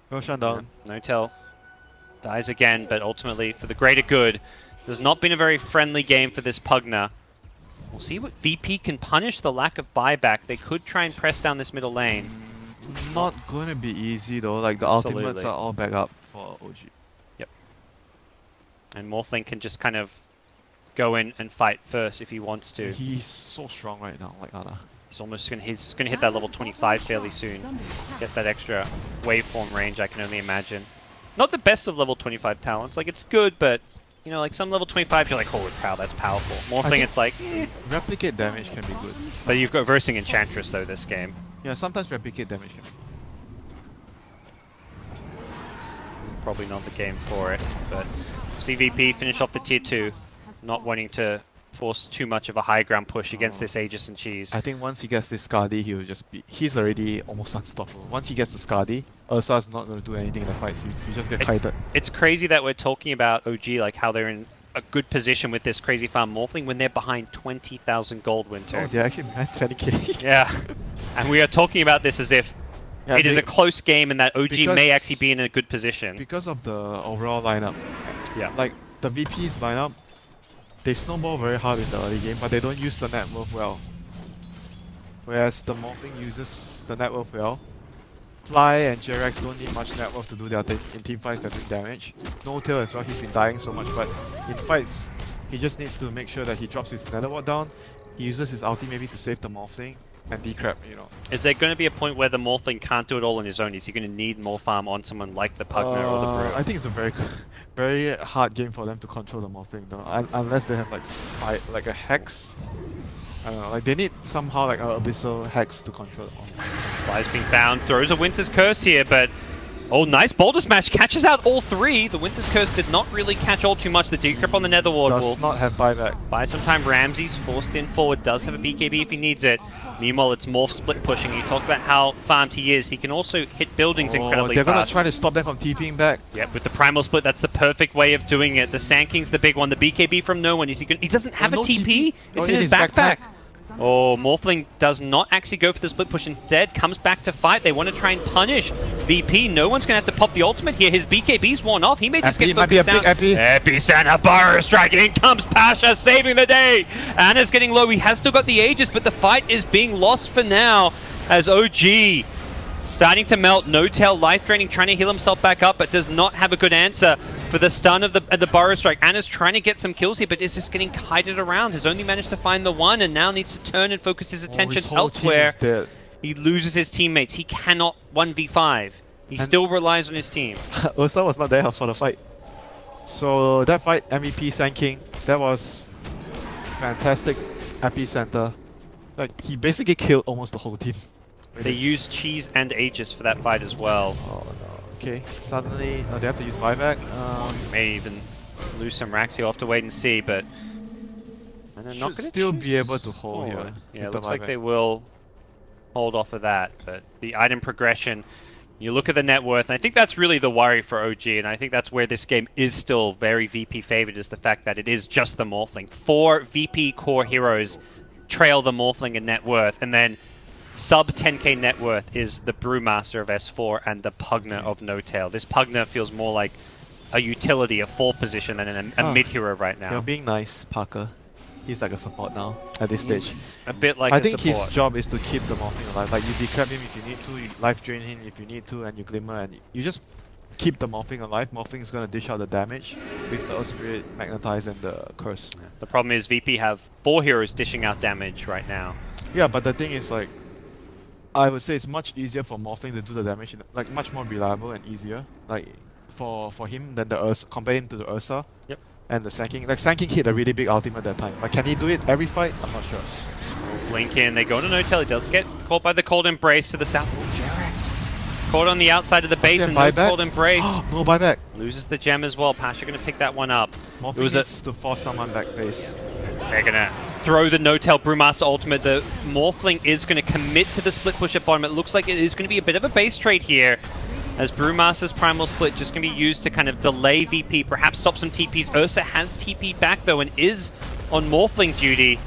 Roshan down. Notel dies again, but ultimately for the greater good. There's not been a very friendly game for this Pugna. We'll see what VP can punish the lack of buyback. They could try and press down this middle lane. Not going to be easy though. Like the Absolutely. ultimates are all back up for OG. Yep. And Morphling can just kind of go in and fight first if he wants to. He's so strong right now, like Ana. He's almost gonna hit that level 25 fairly soon. Get that extra waveform range, I can only imagine. Not the best of level 25 talents. Like, it's good, but you know, like some level 25, you're like, holy cow, that's powerful. Morphling, it's like, eh. Replicate damage can be good. But you've got versing Enchantress though this game. Yeah, sometimes replicate damage can be Probably not the game for it, but CVP finish off the tier 2, not wanting to force too much of a high ground push against this Aegis and Cheese. I think once he gets this Skadi, he will just be... He's already almost unstoppable. Once he gets the Skadi, Ursa's not going to do anything in the fight, so you just get kited. It's crazy that we're talking about OG, like how they're in a good position with this crazy farm Morphling when they're behind 20,000 gold, Winter. Oh, they're actually behind 20k. Yeah, and we are talking about this as if Yeah, it is a close game and that OG may because- actually be in a good position. Because of the overall lineup. Yeah. Like, the VP's lineup, they snowball very hard in the early game, but they don't use the net worth well. Whereas the Morphling uses the net worth well. Fly and Jerax don't need much net worth to do their thing in team fights that do damage. No Tail as well, he's been dying so much, but in fights, he just needs to make sure that he drops his nether ward down. He uses his ulti maybe to save the Morphling and decrap, you know. Is there going to be a point where the Morphling can't do it all on his own? Is he going to need more farm on someone like the Pugna or the Brew? I think it's a very hard game for them to control the Morphling though, unless they have like a Hex. I don't know, like they need somehow like an Abyssal Hex to control it. Fly's been found, throws a Winter's Curse here, but oh, nice Boulder Smash, catches out all 3. The Winter's Curse did not really catch all too much. The decrypt on the Nether Ward will Does not have buyback. buy some time. Ramsey's forced in forward, does have a BKB if he needs it. Meanwhile, it's Morph split pushing. You talked about how farmed he is. He can also hit buildings incredibly they're gonna fast. try to stop them from TPing back. Yep, with the Primal Split, that's the perfect way of doing it. The Sand King's the big one. The BKB from no one. Is he doesn't have no a TP. TP. It's Oh, in his backpack. Oh, Morphling does not actually go for the split push. Instead, comes back to fight. They want to try and punish VP. No one's going to have to pop the ultimate here. His BKB's worn off. He may just Epi get might be a focused down. big Epi. Epicenter Burrow Strike. In comes Pasha, saving the day. Anna's getting low. He has still got the Aegis, but the fight is being lost for now as OG starting to melt. No Tail life draining, trying to heal himself back up, but does not have a good answer for the stun of the Burrow Strike. Anna's trying to get some kills here, but is just getting kited around. Has only managed to find the one, and now needs to turn and focus his attention his whole team elsewhere. is dead. He loses his teammates. He cannot 1v5. He still relies on his team. Ursa was not there for the fight. So that fight, MVP Sand King, that was fantastic epicenter. Like, he basically killed almost the whole team. They used Cheese and Aegis for that fight as well. Oh no. Okay, suddenly they have to use buyback. May even lose some racks. You'll have to wait and see, but and they're not Should gonna still choose be able to hold here. forward. Yeah, with it the looks like buyback. they will hold off of that. But the item progression, you look at the net worth, and I think that's really the worry for OG, and I think that's where this game is still very VP favored, is the fact that it is just the Morphling. 4 VP core heroes trail the Morphling in net worth, and then sub 10k net worth is the Brewmaster of S4 and the Pugner of No Tail. This Pugner feels more like a utility, a 4 position, than a mid hero right now. You're being nice, Parker. He's like a support now at this stage. He's a bit like I a think support. his job is to keep the Morphling alive. Like, you declare him if you need to, you life drain him if you need to, and you glimmer, and you just keep the Morphling alive. Morphling is going to dish out the damage with the Earth Spirit, Magnetize, and the Curse. The problem is VP have 4 heroes dishing out damage right now. Yeah, but the thing is, like, I would say it's much easier for Morphling to do the damage, like much more reliable and easier, like for him than the Ursa, compare him to the Ursa. Yep. And the Sand King. Like, Sand King hit a really big ultimate that time, but can he do it every fight? I'm not sure. Blink in, they go to No Tail. He does get caught by the Cold Embrace to the south. Oh, Jerax caught on the outside of the base and no buyback? Cold Embrace. No buyback. Loses the gem as well. Pasha going to pick that one up. Morphling It was needs to force someone back base. They're going to throw the No Tail Brewmaster ultimate. The Morphling is going to commit to the split push at bottom. It looks like it is going to be a bit of a base trade here, as Brewmaster's Primal Split just going to be used to kind of delay VP, perhaps stop some TPs. Ursa has TP back though and is on Morphling duty.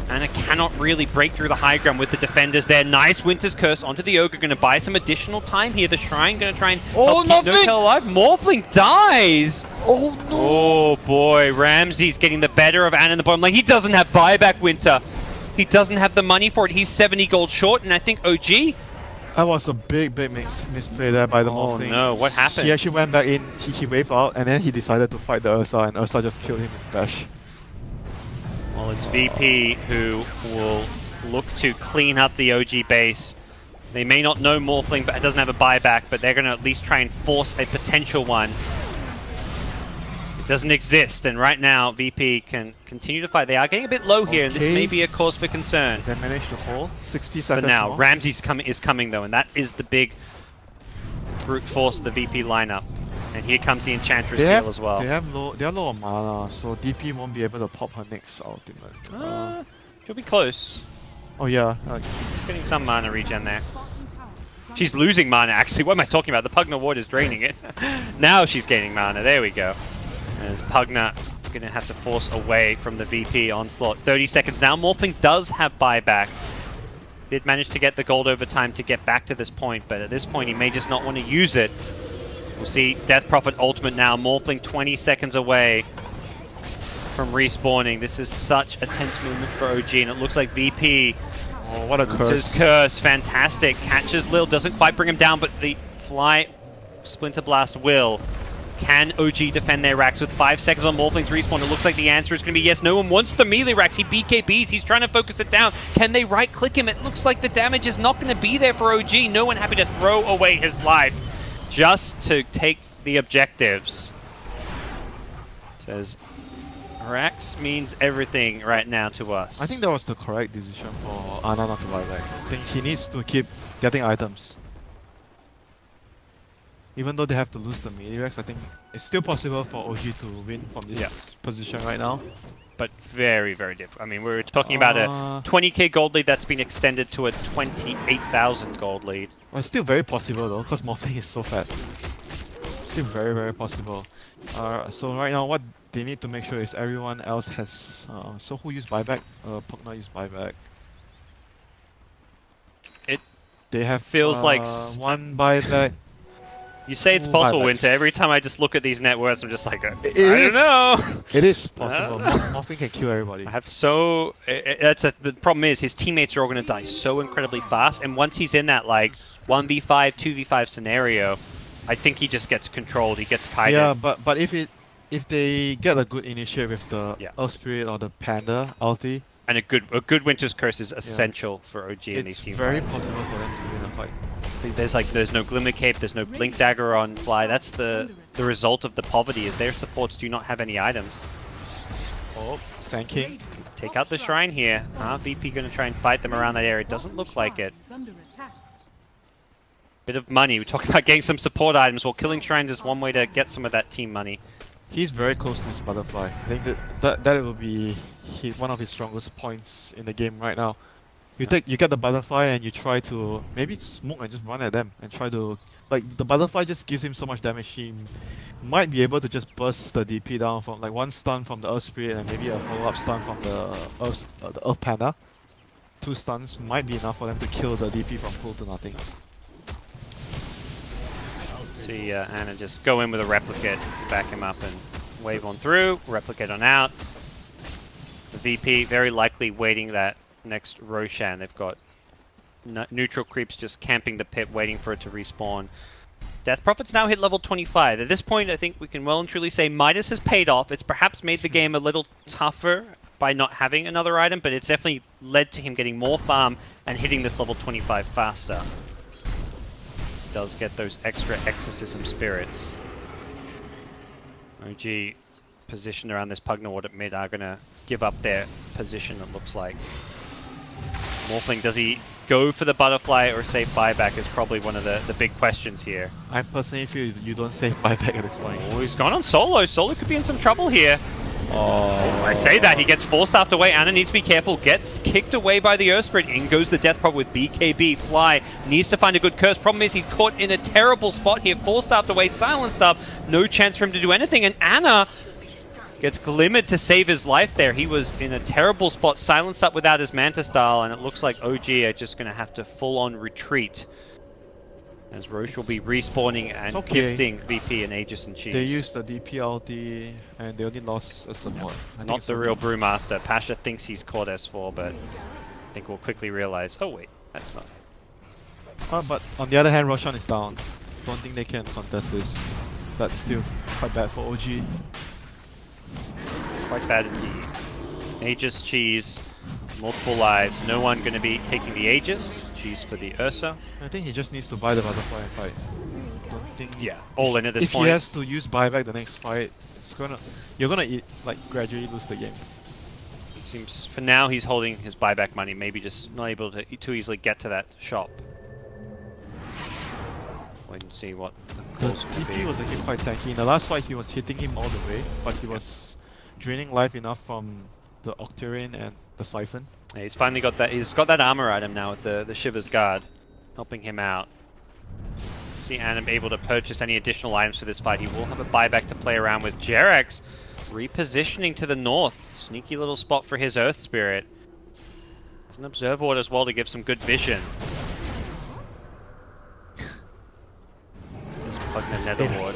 And it cannot really break through the high ground with the defenders there. Nice Winter's Curse onto the Ogre. Going to buy some additional time here. The Shrine going to try and help keep No Tail alive. Morphling dies! Oh no! Oh boy, Ramsey's getting the better of Anna in the bottom lane. He doesn't have buyback, Winter. He doesn't have the money for it. He's 70 gold short, and I think OG... That was a big misplay there by the Oh Morphling. no, what happened? He actually went back in, he waved out, and then he decided to fight the Ursa, and Ursa just killed him with dash. Well, it's VP who will look to clean up the OG base. They may not know Morphling, but it doesn't have a buyback, but they're going to at least try and force a potential one. It doesn't exist, and right now VP can continue to fight. They are getting a bit low here, and this may be a cause for concern. They managed to hold 60 But seconds now, more. Ramsey's coming though, and that is the big brute force of the VP lineup. And here comes the Enchantress heal as well. They are low on mana, so DP won't be able to pop her next ultimate. She'll be close. Oh yeah, She's getting some mana regen there. She's losing mana actually. What am I talking about? The Pugner Ward is draining it. Now she's gaining mana. There we go. As Pugner going to have to force away from the VP onslaught. 30 seconds now. Morphling does have buyback. Did manage to get the gold over time to get back to this point, but at this point he may just not want to use it. We'll see Death Prophet ultimate now. Morphling 20 seconds away from respawning. This is such a tense movement for OG, and it looks like VP... oh what a curse. His curse, fantastic. Catches Lil, doesn't quite bring him down, but the Fly Splinter Blast will. Can OG defend their racks with 5 seconds on Morphling's respawn? It looks like the answer is going to be yes. No one wants the melee racks. He BKBs. He's trying to focus it down. Can they right-click him? It looks like the damage is not going to be there for OG. No one happy to throw away his life just to take the objectives. Says, racks means everything right now to us. I think that was the correct decision for Ana not to buy back. I think he needs to keep getting items. Even though they have to lose the melee racks, I think it's still possible for OG to win from this position right now. But very, very difficult. I mean, we're talking about a 20k gold lead that's been extended to a 28,000 gold lead. Well, it's still very possible though, because Morphling is so fat. Still very, very possible. So right now, what they need to make sure is everyone else has... so who used buyback? Pugna used buyback. They have Feels like one buyback. You say it's Ooh, possible, buybacks. Winter. Every time I just look at these net worths, I'm just like, I It don't is. know. It is possible. Morphing can kill everybody. I have the problem is his teammates are all going to die so incredibly fast, and once he's in that like 1v5, 2v5 scenario, I think he just gets controlled. He gets kited. Yeah, but if they get a good initiate with the Yeah. Earth Spirit or the Panda ulti, And a good Winter's Curse is essential for OG in these it's team very fights. possible for them to win a fight. There's no Glimmer Cape, there's no Blink Dagger on Fly. That's the result of the poverty. Is their supports do not have any items. Oh, Sand King. Take out the shrine here. VP going to try and fight them around that area. It doesn't look like it. Bit of money. We talked about getting some support items. Well, killing shrines is one way to get some of that team money. He's very close to his butterfly. I think that will be one of his strongest points in the game right now. You get the butterfly and you try to maybe smoke and just run at them and try to the butterfly just gives him so much damage. He might be able to just burst the DP down from like one stun from the Earth Spirit and maybe a follow-up stun from the Earth Panda. 2 stuns might be enough for them to kill the DP from full to nothing. See Anna just go in with a replicate, back him up and wave on through, replicate on out. The VP very likely waiting that next Roshan. They've got neutral creeps just camping the pit, waiting for it to respawn. Death Prophet's now hit level 25. At this point, I think we can well and truly say Midas has paid off. It's perhaps made the game a little tougher by not having another item, but it's definitely led to him getting more farm and hitting this level 25 faster. Does get those extra exorcism spirits. OG positioned around this Pugnaward at mid are going to give up their position, it looks like. Morphling, does he go for the butterfly or save buyback is probably one of the big questions here. I personally feel you don't save buyback at this point. Oh, he's gone on solo. Solo could be in some trouble here. Oh, I say that, he gets force-staffed away. Anna needs to be careful. Gets kicked away by the Earth Spirit. In goes the Death Prop with BKB. Fly needs to find a good curse. Problem is he's caught in a terrible spot here. Force-staffed away, silenced up. No chance for him to do anything. And Anna gets glimmered to save his life there. He was in a terrible spot, silenced up without his Manta Style, and it looks like OG are just going to have to full-on retreat. As Roche will be respawning and gifting VP and Aegis and Cheese. They used the DP ulti and they only lost a support. Not the real Brewmaster. Pasha thinks he's caught S4, but I think we'll quickly realize, oh wait, that's not it. But on the other hand, Roshan is down. Don't think they can contest this. That's still quite bad for OG. Quite bad indeed. Aegis, Cheese, multiple lives. No one going to be taking the Aegis. Cheese for the Ursa. I think he just needs to buy the butterfly and fight. Don't think. Yeah, all in at this if point. he has to use buyback the next fight, you're gonna gradually lose the game. It seems for now he's holding his buyback money. Maybe just not able to too easily get to that shop. Wait and see what The call's going to DP be. was actually quite tanky. In the last fight, he was hitting him all the way, but he was draining life enough from the Octarian and the Siphon. Yeah, he's finally got that. He's got that armor item now with the Shiva's Guard, helping him out. See Anna able to purchase any additional items for this fight. He will have a buyback to play around with. Jerex repositioning to the north. Sneaky little spot for his Earth Spirit. There's an Observer Ward as well to give some good vision. This Pugna Nether Ward.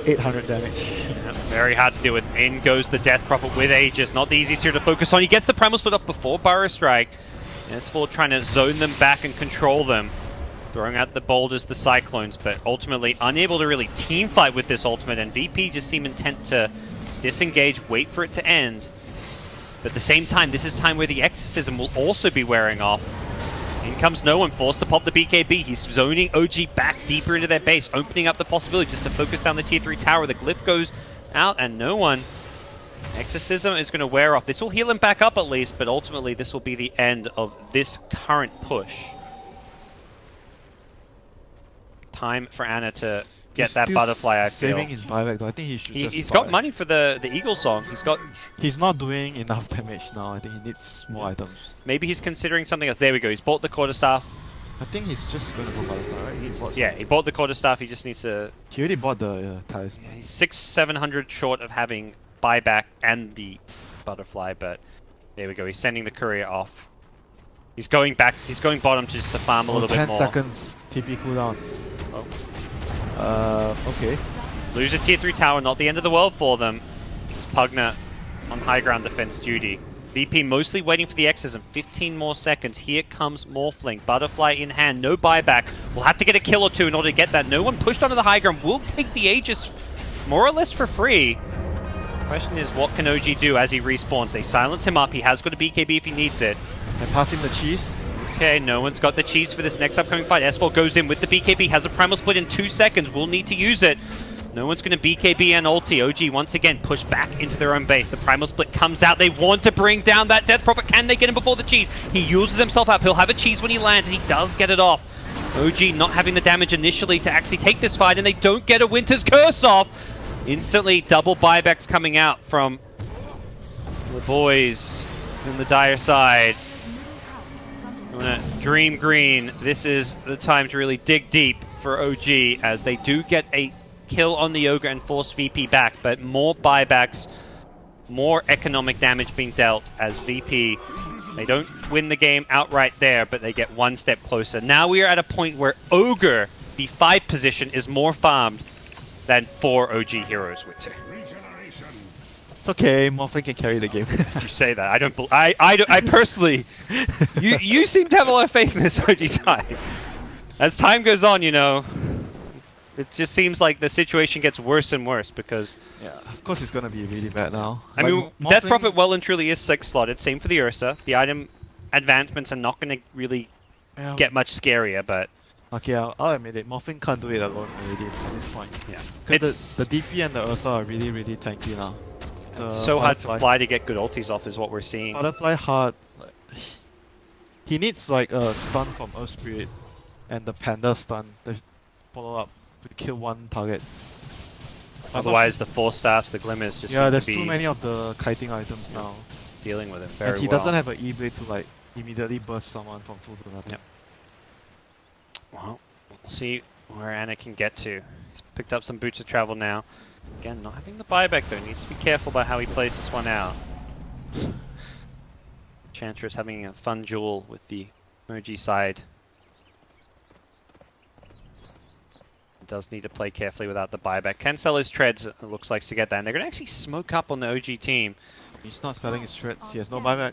800 damage. Yeah, very hard to deal with. In goes the Death Prophet with Aegis. Not the easiest here to focus on. He gets the Primal Split up before Burrow Strike. S4 trying to zone them back and control them. Throwing out the boulders, the Cyclones, but ultimately unable to really team fight with this ultimate. And VP just seem intent to disengage, wait for it to end. But at the same time, this is time where the Exorcism will also be wearing off. In comes no one, forced to pop the BKB. He's zoning OG back deeper into their base, opening up the possibility just to focus down the tier 3 tower. The glyph goes out and no one. Exorcism is going to wear off. This will heal him back up at least, but ultimately this will be the end of this current push. Time for Anna to get that butterfly, I feel. Saving his buyback though. I think he should just He's buy. got money for the Eagle Song. He's not doing enough damage now. I think he needs more items. Maybe he's considering something else. There we go. He's bought the quarterstaff. I think he's just going to go butterfly, right? He bought the quarterstaff. He just needs to... He already bought the talisman. Yeah, he's 600-700 short of having buyback and the butterfly, but there we go. He's sending the courier off. He's going back. He's going bottom just to farm a little bit 10 more. seconds TP cooldown. Okay. Lose a tier 3 tower, not the end of the world for them. It's Pugna on high ground defense duty. VP mostly waiting for the X's in 15 more seconds. Here comes Morphling. Butterfly in hand, no buyback. We'll have to get a kill or two in order to get that. No one pushed onto the high ground. We'll take the Aegis more or less for free. Question is, what can OG do as he respawns? They silence him up. He has got a BKB if he needs it. And passing the cheese. Okay, no one's got the cheese for this next upcoming fight. S4 goes in with the BKB, has a primal split in 2 seconds. We'll need to use it. No one's going to BKB and ulti. OG once again pushed back into their own base. The primal split comes out. They want to bring down that Death Prophet. Can they get him before the cheese? He uses himself up. He'll have a cheese when he lands, and he does get it off. OG not having the damage initially to actually take this fight, and they don't get a Winter's Curse off. Instantly, double buybacks coming out from the boys in the dire side. I'm gonna dream green. This is the time to really dig deep for OG, as they do get a kill on the Ogre and force VP back, but more buybacks, more economic damage being dealt as VP. They don't win the game outright there, but they get one step closer. Now we are at a point where Ogre, the 5 position, is more farmed than 4 OG heroes would say. It's okay, Morphling can carry the game. You say that. I don't. I personally. You seem to have a lot of faith in this OG side. As time goes on, you know, it just seems like the situation gets worse and worse because. Yeah, of course it's gonna be really bad now. I mean, Death Prophet well and truly is 6 slotted. Same for the Ursa. The item advancements are not going to really get much scarier, but. Okay, I'll admit it. Morphling can't do it alone already at this point. Yeah. Because the DP and the Ursa are really, really tanky now. It's so hard for Fly to get good ultis off is what we're seeing. Butterfly hard. He needs like a stun from Earth Spirit and the Panda stun to follow up to kill one target. Otherwise, the 4 staffs, the glimmers just yeah, there's seem to too be many of the kiting items now. dealing with him very well. And he doesn't have an E-Blade to like immediately burst someone from full to nothing. Yep. Well, we'll see where Anna can get to. He's picked up some boots of travel now. Again, not having the buyback though. Needs to be careful about how he plays this one out. Chantress having a fun duel with the OG side. Does need to play carefully without the buyback. Can sell his treads, it looks like, to get that. And they're going to actually smoke up on the OG team. He's not selling his threats. He has no buyback.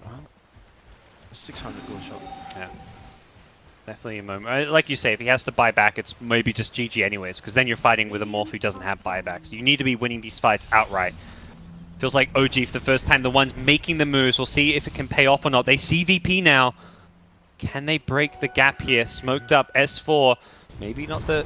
Well, 600 gold shot. yeah. Definitely a moment. Like you say, if he has to buy back, it's maybe just GG anyways, because then you're fighting with a Morph who doesn't have buybacks. You need to be winning these fights outright. Feels like OG for the first time, the ones making the moves. We'll see if it can pay off or not. They see VP now. Can they break the gap here? Smoked up S4. Maybe not the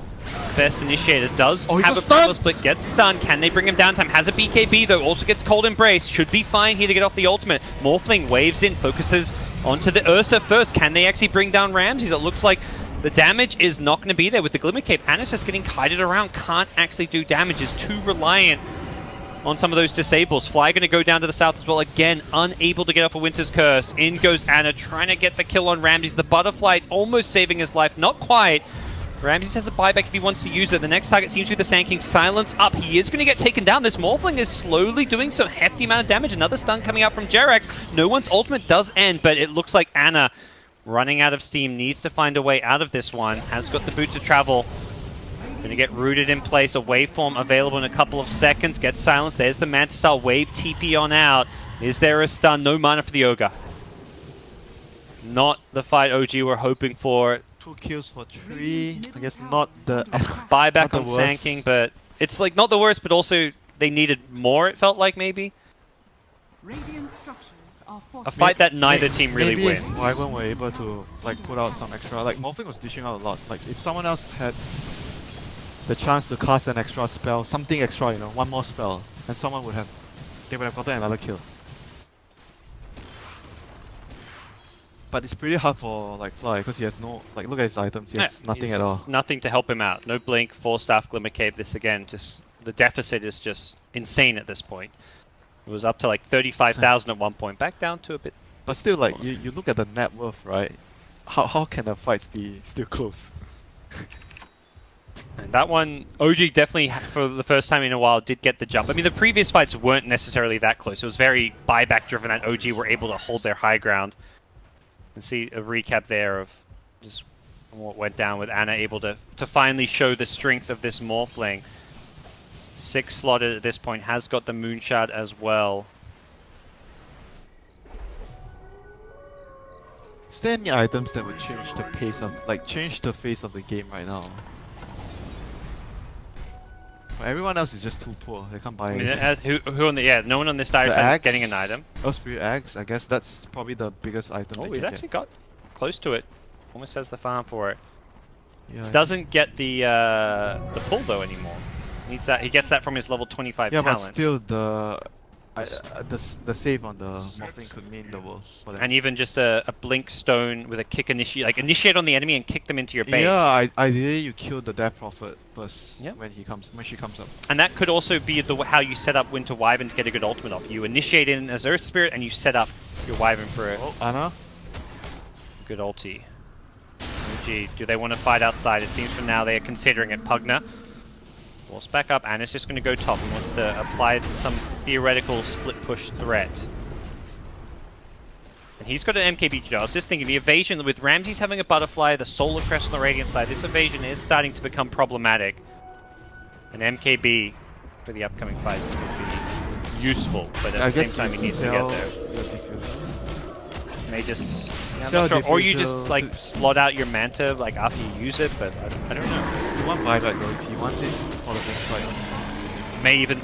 best initiator. Does have a primal split. Gets stunned. Can they bring him down time? Has a BKB though. Also gets cold embrace. Should be fine here to get off the ultimate. Morphling waves in. Focuses onto the Ursa first. Can they actually bring down Ramses? It looks like the damage is not going to be there with the Glimmer Cape. Anna's just getting kited around. Can't actually do damage. Is too reliant on some of those disables. Fly going to go down to the south as well. Again, unable to get off a Winter's Curse. In goes Anna, trying to get the kill on Ramses. The Butterfly almost saving his life. Not quite. Ramses has a buyback if he wants to use it. The next target seems to be the Sand King. Silence up. He is going to get taken down. This Morphling is slowly doing some hefty amount of damage. Another stun coming out from Jerax. No one's ultimate does end, but it looks like Anna, running out of steam, needs to find a way out of this one. Has got the boots of travel. Going to get rooted in place. A waveform available in a couple of seconds. Gets silenced. There's the Manta Style wave TP on out. Is there a stun? No mana for the Ogre. Not the fight OG were hoping for. 2 kills for 3. I guess not the buyback not on the Sand King, but it's like not the worst, but also they needed more, it felt like maybe. Radiant structures are A fight that neither team really maybe wins. If Wyvern were able to like put out some extra, like Morphling was dishing out a lot. Like if someone else had the chance to cast an extra spell, something extra, you know, one more spell, and they would have gotten another kill. But it's pretty hard for like Fly because he has no, like, look at his items, he has nothing at all. Nothing to help him out. No Blink, 4-staff, Glimmer Cape. This again, just the deficit is just insane at this point. It was up to like 35,000 at one point, back down to a bit. But still, like, you look at the net worth, right? How can the fights be still close? And that one, OG definitely, for the first time in a while, did get the jump. I mean, the previous fights weren't necessarily that close. It was very buyback driven that OG were able to hold their high ground. You can see a recap there of just what went down with Ana able to finally show the strength of this Morphling. 6 slotted at this point, has got the Moonshot as well. Is there any items that would change the pace of, like, change the face of the game right now? But everyone else is just too poor. They can't buy I mean, anything. who on the, yeah, no one on this dire The side is axe? getting an item. Oh, Spirit Axe. I guess that's probably the biggest item. Oh, they he's can actually got close to it. Almost has the farm for it. get. Yeah, Doesn't get the pull though anymore. Needs that. He gets that from his level 25 yeah, talent. but still the save on the Morphling could mean the world for them. And even just a blink stone with a kick initiate, like initiate on the enemy and kick them into your base. Yeah, ideally you kill the Death Prophet first Yep. when she comes up. And that could also be how you set up Winter Wyvern to get a good ultimate off. You initiate in as Earth Spirit and you set up your Wyvern for a Oh, Ana? good ulti. OG, do they want to fight outside? It seems for now they are considering it. Pugna force back up, and it's just going to go top. He wants to apply some theoretical split push threat. And he's got an MKB. I was just thinking, the evasion, with Ramses having a butterfly, the Solar Crest on the Radiant side, this evasion is starting to become problematic. An MKB for the upcoming fights could be useful, but at the same time he needs to get there. May just... Yeah, I'm not sure. Or you just like slot out your Manta like after you use it, but I don't know. You want buyback though if he wants it for the next fight. May even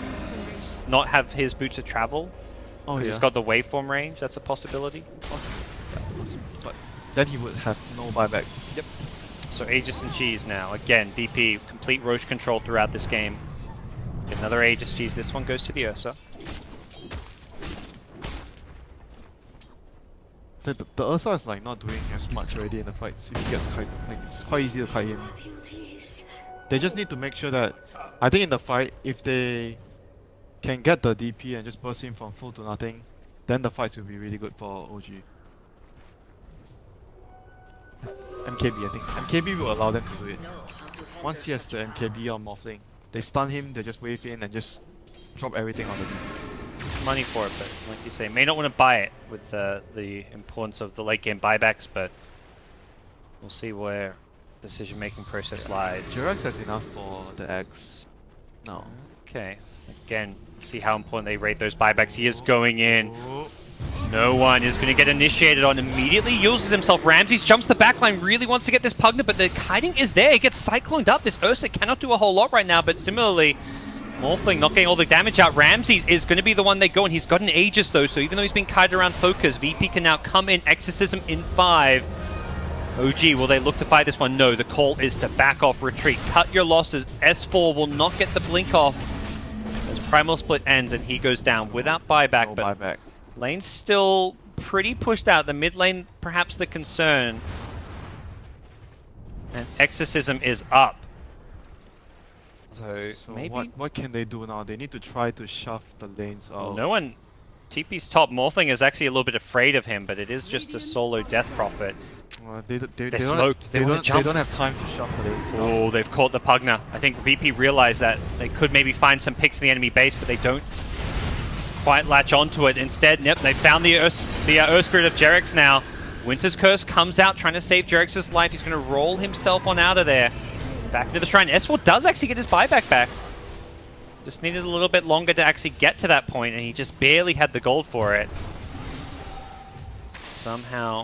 not have his boots of travel. Oh yeah. He's got the waveform range, that's a possibility. Possible. Yeah, possible. But then he would have no buyback. Yep. So Aegis and Cheese now. Again, BP, complete Roche control throughout this game. Another Aegis Cheese. This one goes to the Ursa. The Ursa is like not doing as much already in the fights. If he gets kite, like it's quite easy to kite him. They just need to make sure that, I think in the fight, if they can get the DP and just burst him from full to nothing, then the fights will be really good for OG. MKB, I think. MKB will allow them to do it. Once he has the MKB on Morphling, they stun him, they just wave in and just drop everything on the DP. Money for it, but like you say, may not want to buy it with the importance of the late game buybacks, but we'll see where decision-making process lies. Jirax has enough for the X. No. Okay, again, see how important they rate those buybacks. He is going in. No one is going to get initiated on immediately. Uses himself. Ramses jumps the backline, really wants to get this Pugna, but the kiting is there. He gets cycloned up. This Ursa cannot do a whole lot right now, but similarly, Morphling not getting all the damage out. Ramses is going to be the one they go, and he's got an Aegis though, so even though he's been kited around focus, VP can now come in. Exorcism in 5. OG, will they look to fight this one? No, the call is to back off, retreat. Cut your losses. S4 will not get the blink off as Primal Split ends and he goes down without buyback. No but buyback. Lane's still pretty pushed out. The mid lane, perhaps the concern. And Exorcism is up. So maybe... what can they do now? They need to try to shove the lanes out. Well, no one... TP's top Morphling is actually a little bit afraid of him, but it is just a solo Death Prophet. They're smoked. They don't have time to shove the lanes down. Oh, they've caught the Pugna. I think VP realized that they could maybe find some picks in the enemy base, but they don't quite latch onto it. Instead, yep, they found the Earth Spirit of Jerax now. Winter's Curse comes out trying to save Jerax's life. He's going to roll himself on out of there. Back into the shrine. S4 does actually get his buyback back. Just needed a little bit longer to actually get to that point, and he just barely had the gold for it. Somehow...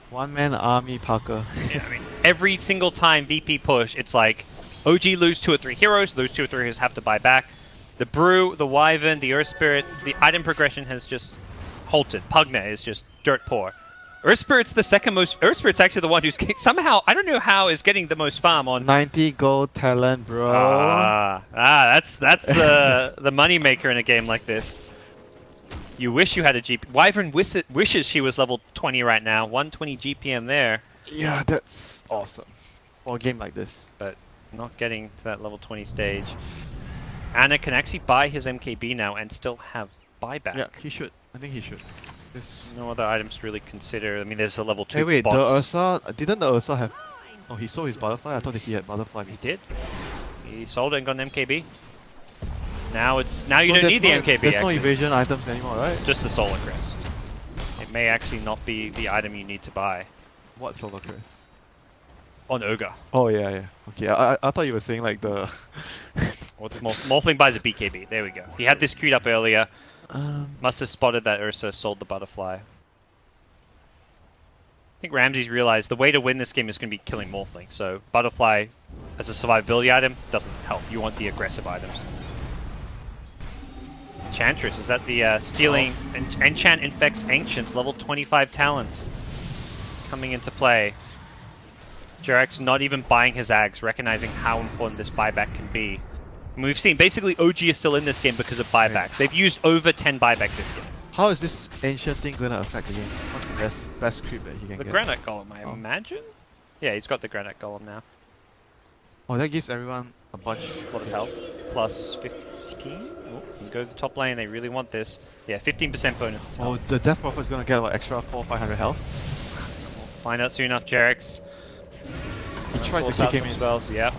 One-man army, Parker. Yeah, I mean, every single time VP push, it's like OG lose 2 or 3 heroes, those 2 or 3 heroes have to buy back. The Brew, the Wyvern, the Earth Spirit, the item progression has just halted. Pugna is just dirt poor. Earth Spirit's the second most... Earth Spirit's actually the one who's somehow, I don't know how, is getting the most farm on... 90 gold talent, bro. That's the money maker in a game like this. You wish you had a GP. Wyvern wishes she was level 20 right now. 120 GPM there. Yeah, that's awesome. For a game like this. But not getting to that level 20 stage. Ana can actually buy his MKB now and still have buyback. Yeah, he should. I think he should. No other items to really consider. I mean, there's a level 2 Hey, wait, bots. the Ursa... Didn't the Ursa have... Oh, he sold his butterfly? I thought that he had butterfly. He did? He sold it and got an MKB. Now you So don't there's need the no- MKB. There's no actually. evasion items anymore, right? Just the Solar Crest. It may actually not be the item you need to buy What solar crest? on Ogre. Oh yeah, yeah. Okay, I thought you were saying like the. Or the Morphling buys a BKB. There we go. He had this queued up earlier. Must have spotted that Ursa sold the butterfly. I think Ramsey's realized the way to win this game is going to be killing Morphling. So butterfly as a survivability item doesn't help. You want the aggressive items. Enchantress, is that the stealing enchant infects ancients, level 25 talents coming into play. Jarek's not even buying his Ags, recognizing how important this buyback can be. And we've seen basically OG is still in this game because of buybacks. They've used over 10 buybacks this game. How is this ancient thing gonna affect the game? What's the best creep that he can The get? Granite Golem, I imagine? Yeah, he's got the Granite Golem now. Oh, that gives everyone a bunch. A lot of health. Plus 15. Oh, can go to the top lane. They really want this. Yeah, 15% bonus. Oh, the Death Prophet is gonna get about extra 400-500 health. We'll find out soon enough. Jarek's He tried to pulls out kick him some in. spells. Yep.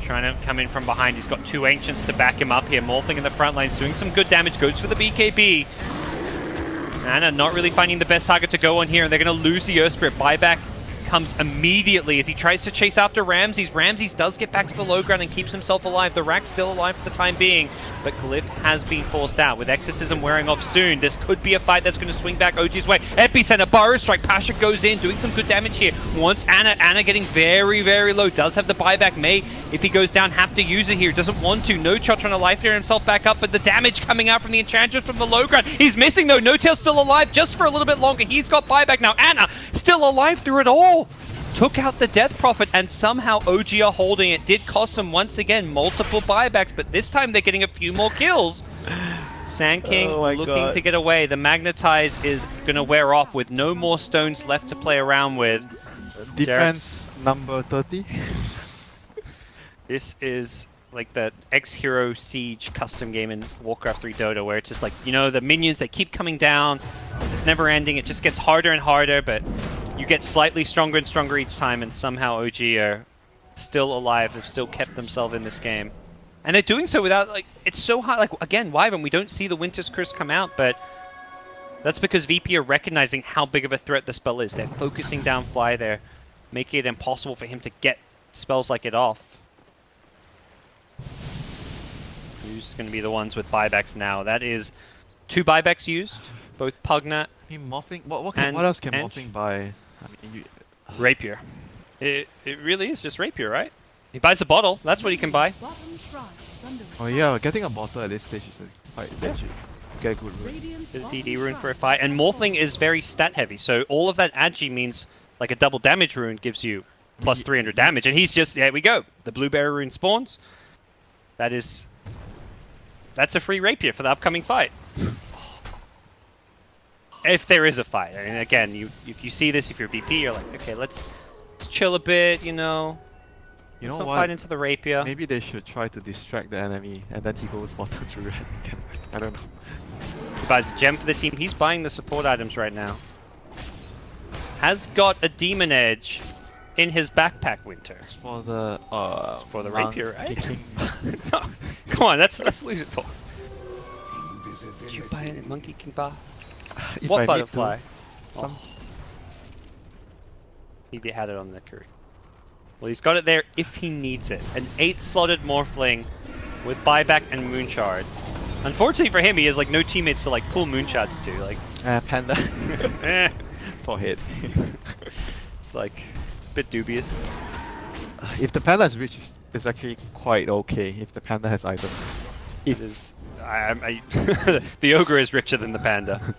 Trying to come in from behind. He's got 2 Ancients to back him up here. Morphling in the front lane's doing some good damage. Goes for the BKB. Ana not really finding the best target to go on here, and they're going to lose the Earth Spirit. Buyback comes immediately as he tries to chase after Ramses. Ramses does get back to the low ground and keeps himself alive. The Rack's still alive for the time being, but Glyph has been forced out. With Exorcism wearing off soon, this could be a fight that's going to swing back OG's way. Epicenter, Burrow Strike, Pasha goes in, doing some good damage here. Wants Ana getting very, very low. Does have the buyback. May, if he goes down, have to use it here. Doesn't want to. No Shot trying to life clear himself back up, but the damage coming out from the Enchantress from the low ground. He's missing though. No Tail's still alive just for a little bit longer. He's got buyback now. Ana still alive through it all. Took out the Death Prophet, and somehow OG are holding it. Did cost them, once again, multiple buybacks, but this time they're getting a few more kills. Sand King looking to get away. The Magnetize is going to wear off with no more stones left to play around with. Defense number 30. This is like the X-Hero Siege custom game in Warcraft 3 Dota, where it's just like, you know, the minions, they keep coming down. It's never ending. It just gets harder and harder, but you get slightly stronger and stronger each time, and somehow OG are still alive. They've still kept themselves in this game. And they're doing so without, like, it's so hard. Like, again, Wyvern, we don't see the Winter's Curse come out, but that's because VP are recognizing how big of a threat the spell is. They're focusing down Fly there, making it impossible for him to get spells like it off. Who's going to be the ones with buybacks now? That is 2 buybacks used, both Pugnat Morphing. What and else can Ench. Morphing buy? I mean, Rapier. It really is just Rapier, right? He buys a bottle. That's what he can buy. Bottom shrine is under oh yeah, getting a bottle at this stage is quite legit. Get a good rune. Radiant's Get a bottom DD rune for a shrine fight. And has Morphling fallen. is very stat heavy, so all of that agi means like a double damage rune gives you plus 300 damage. And he's just, there we go. The Blueberry rune spawns. That's a free Rapier for the upcoming fight. If there is a fight. I mean, again, if you see this, if you're VP, you're like, okay, let's chill a bit, you know. You Let's know not what? fight into the Rapier. Maybe they should try to distract the enemy, and then he goes bottom to red. I don't know. He buys a gem for the team. He's buying the support items right now. Has got a Demon Edge in his backpack, Winter. It's for the Rapier, right? kicking- No, come on, let's lose it talk. Did you buy a Monkey King bar? If I What need butterfly? to, some He had it on the curry. Well, he's got it there if he needs it. An 8-slotted Morphling with buyback and Moonshard. Unfortunately for him, he has like no teammates to like pull Moonshards to. Like, Panda. eh. For hit. It's like a bit dubious. If the panda is rich, it's actually quite okay. If the panda has items. It is. The ogre is richer than the panda.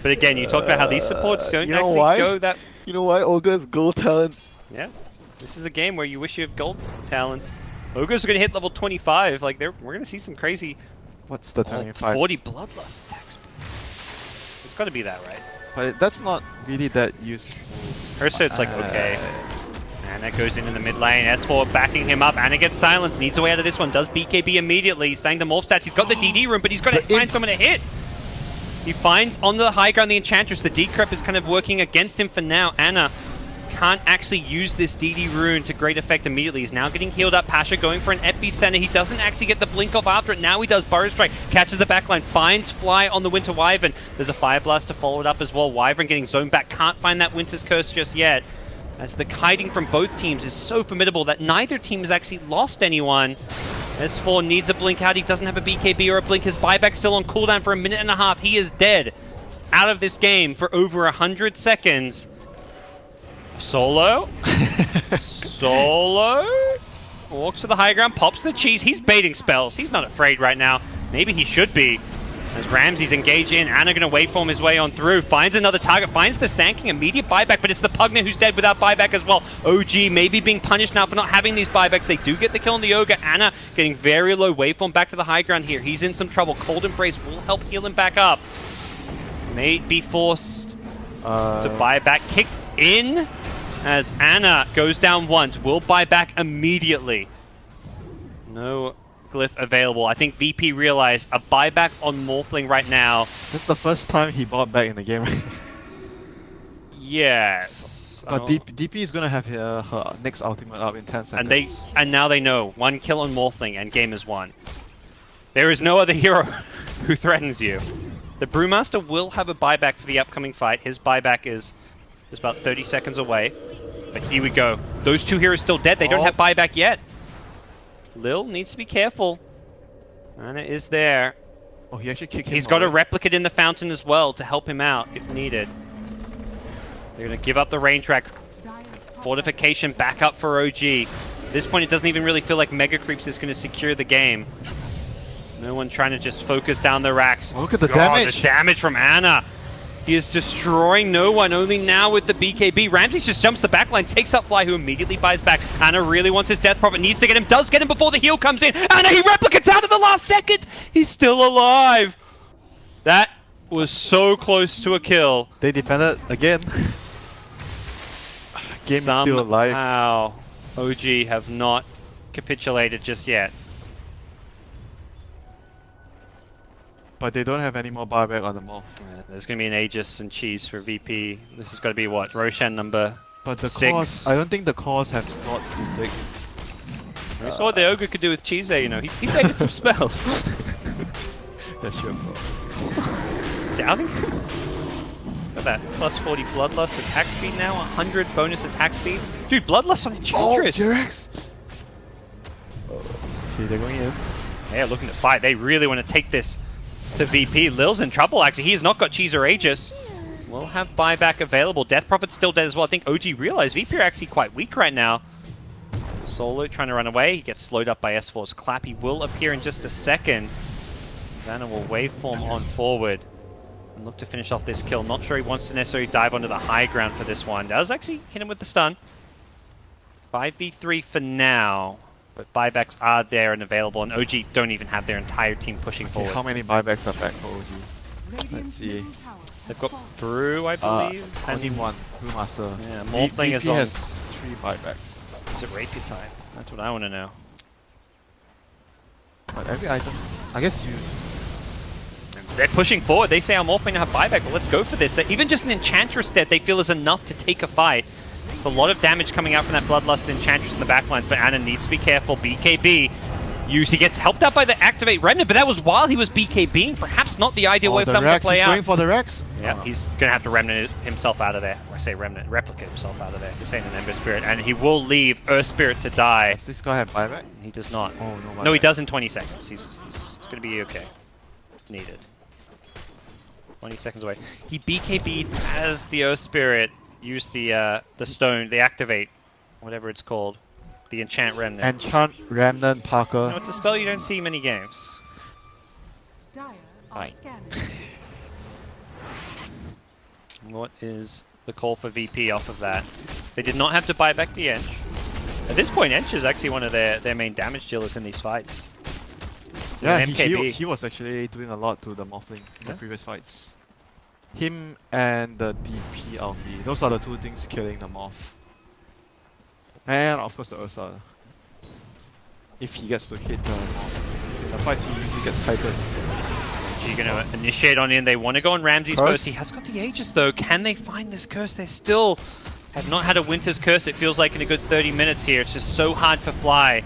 But again, you talk about how these supports don't you know actually why? go that. You know why Ogre's gold talent? Yeah, this is a game where you wish you have gold talents. Ogres are going to hit level 25. Like we're going to see some crazy. What's the 25? 40 bloodlust attack speed. It's got to be that, right? But that's not really that useful. Ursa, it's like okay. Ana goes in the mid lane. S4 backing him up. Ana gets silenced. Needs a way out of this one. Does BKB immediately. He's starting to morph stats. He's got the DD room, but he's got to find someone to hit. He finds on the high ground the Enchantress. The decrep is kind of working against him for now. Ana can't actually use this DD rune to great effect immediately. He's now getting healed up. Pasha going for an epicenter. He doesn't actually get the blink off after it. Now he does Burrow Strike, catches the backline, finds Fly on the Winter Wyvern. There's a Fire Blast to follow it up as well. Wyvern getting zoned back, can't find that Winter's Curse just yet. As the kiting from both teams is so formidable that neither team has actually lost anyone. S4 needs a blink out. He doesn't have a BKB or a blink. His buyback's still on cooldown for a minute and a half. He is dead. Out of this game for over 100 seconds. Solo. Solo. Walks to the high ground, pops the cheese. He's baiting spells. He's not afraid right now. Maybe he should be. As Ramsey's engaged in, Ana going to wait for him his way on through. Finds another target, finds the Sanking, immediate buyback, but it's the Pugner who's dead without buyback as well. OG maybe being punished now for not having these buybacks. They do get the kill on the Ogre. Ana getting very low waveform back to the high ground here. He's in some trouble. Cold Embrace will help heal him back up. May be forced to buy back. Kicked in as Ana goes down once. Will buy back immediately. No glyph available. I think VP realized a buyback on Morphling right now. That's the first time he bought back in the game, right? Yes. But DP is gonna have her next ultimate up in 10 seconds. And now they know. One kill on Morphling and game is won. There is no other hero who threatens you. The Brewmaster will have a buyback for the upcoming fight. His buyback is about 30 seconds away. But here we go. Those two heroes still dead. They don't have buyback yet. Lil needs to be careful. Ana is there. Oh, he actually kicked him. He's got a replicate in the fountain as well to help him out if needed. They're going to give up the rain track. Fortification back up for OG. At this point, it doesn't even really feel like Mega Creeps is going to secure the game. No one trying to just focus down the racks. Oh, look at the damage. The damage from Ana. He is destroying no one, only now with the BKB. Ramsey just jumps the backline, takes up Fly, who immediately buys back. Ana really wants his Death Prophet, needs to get him, does get him before the heal comes in. Ana, he replicates out at the last second! He's still alive! That was so close to a kill. They defended again. Game is still alive. Somehow, OG have not capitulated just yet. But they don't have any more buyback on the Morph. Yeah, there's going to be an Aegis and Cheese for VP. This is going to be what? Roshan number But the 6. cores, I don't think the cores have slots to take. We saw what the Ogre could do with Cheese there, you know. He baited some spells. Yeah, sure, bro. Doubting? Look at that. Plus 40 Bloodlust attack speed now. 100 bonus attack speed. Dude, Bloodlust on Enchantress! Oh, Jirax! Okay, they're going in. They're looking to fight. They really want to take this to VP. Lil's in trouble, actually. He's not got Cheese or Aegis. We'll have buyback available. Death Prophet's still dead as well. I think OG realized VP are actually quite weak right now. Solo trying to run away. He gets slowed up by S4's clap. He will appear in just a second. Vanna will waveform on forward and look to finish off this kill. Not sure he wants to necessarily dive onto the high ground for this one. Does actually hit him with the stun. 5v3 for now. But buybacks are there and available, and OG don't even have their entire team pushing forward. How many buybacks are back for OG? Let's see. They've got Brew, I believe. Only one. Brewmaster. Yeah, Morphling is VP on. has 3 buybacks. Is it Rapier time? That's what I want to know. But every item, I guess you. They're pushing forward. They say I'm Morphling to have buyback, but let's go for this. Even just an Enchantress death they feel is enough to take a fight. There's a lot of damage coming out from that Bloodlust Enchantress in the backline, but Ana needs to be careful. BKB he gets helped out by the Activate Remnant, but that was while he was BKBing. Perhaps not the ideal way for them to play he's out. going for the Rex. Yeah, he's going to have to Remnant himself out of there. Or I say Remnant, replicate himself out of there. This ain't an Ember Spirit, and he will leave Earth Spirit to die. Does this guy have buyback? He does not. Oh, no buyback. No, he does in 20 seconds. He's going to be okay. Needed. 20 seconds away. He BKB'd as the Earth Spirit used the stone, the Activate, whatever it's called. The Enchant Remnant. Enchant Remnant Parker. No, it's a spell you don't see many games. Dire are Right. scanning. What is the call for VP off of that? They did not have to buy back the Ench. At this point, Ench is actually one of their main damage dealers in these fights. Yeah, MKB. he was actually doing a lot to the Morphling in the previous fights. Him and the DP LP. Those are the two things killing the Morph. And of course the Ursa. If he gets to hit the Morph. In the fights he usually gets tightened. You're going to initiate on in. They want to go on Ramsey's Curse. first. He has got the Aegis though. Can they find this curse? They're still have not had a Winter's Curse, it feels like, in a good 30 minutes here. It's just so hard for Fly.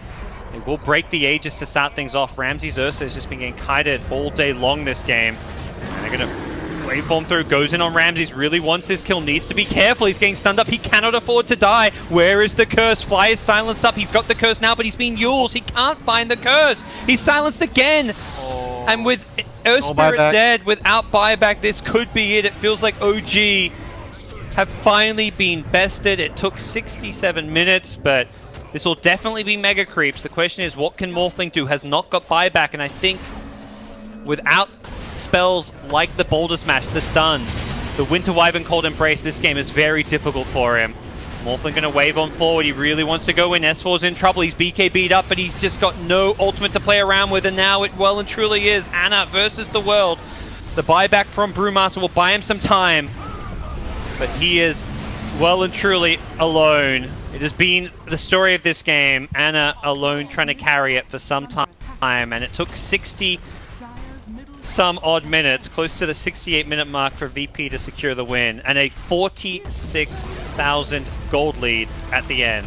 It will break the Aegis to start things off. Ramsey's Ursa has just been getting kited all day long this game. And they're going to waveform through, goes in on Ramses, really wants this kill, needs to be careful, he's getting stunned up, he cannot afford to die. Where is the curse? Fly is silenced up, he's got the curse now, but he's being Yules, he can't find the curse. He's silenced again. Oh, And with Earth Spirit dead, without buyback, this could be it. It feels like OG have finally been bested. It took 67 minutes, but this will definitely be mega creeps. The question is, what can Morphling do? Has not got buyback, and I think without spells like the Boulder Smash, the stun, the Winter Wyvern Cold Embrace, this game is very difficult for him. Morphling going to wave on forward. He really wants to go in. S4's in trouble. He's BKB'd up, but he's just got no ultimate to play around with, and now it well and truly is Ana versus the world. The buyback from Brewmaster will buy him some time, but he is well and truly alone. It has been the story of this game. Ana alone trying to carry it for some time, and it took 60 some odd minutes, close to the 68-minute mark for VP to secure the win, and a 46,000 gold lead at the end.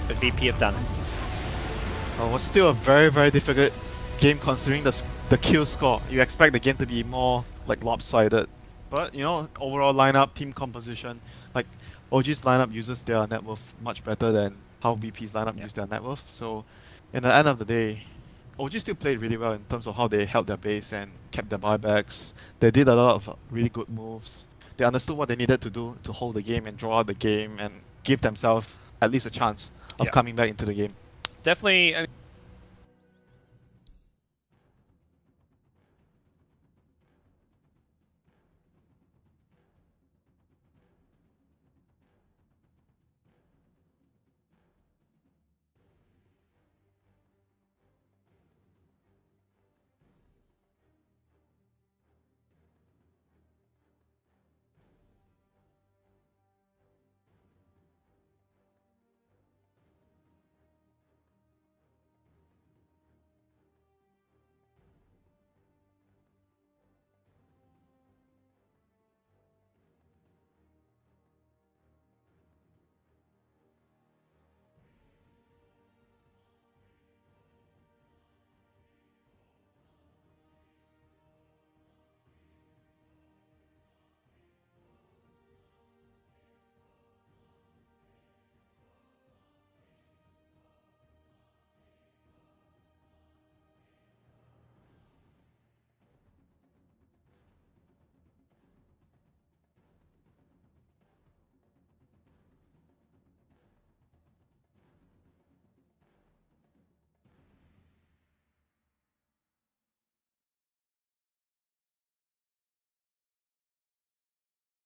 But VP have done it. It was still a very, very difficult game considering the kill score. You expect the game to be more like lopsided, but you know, overall lineup, team composition, like OG's lineup uses their net worth much better than how VP's lineup use their net worth. So, in the end of the day, OG still played really well in terms of how they held their base and kept their buybacks. They did a lot of really good moves. They understood what they needed to do to hold the game and draw out the game and give themselves at least a chance of coming back into the game. Definitely.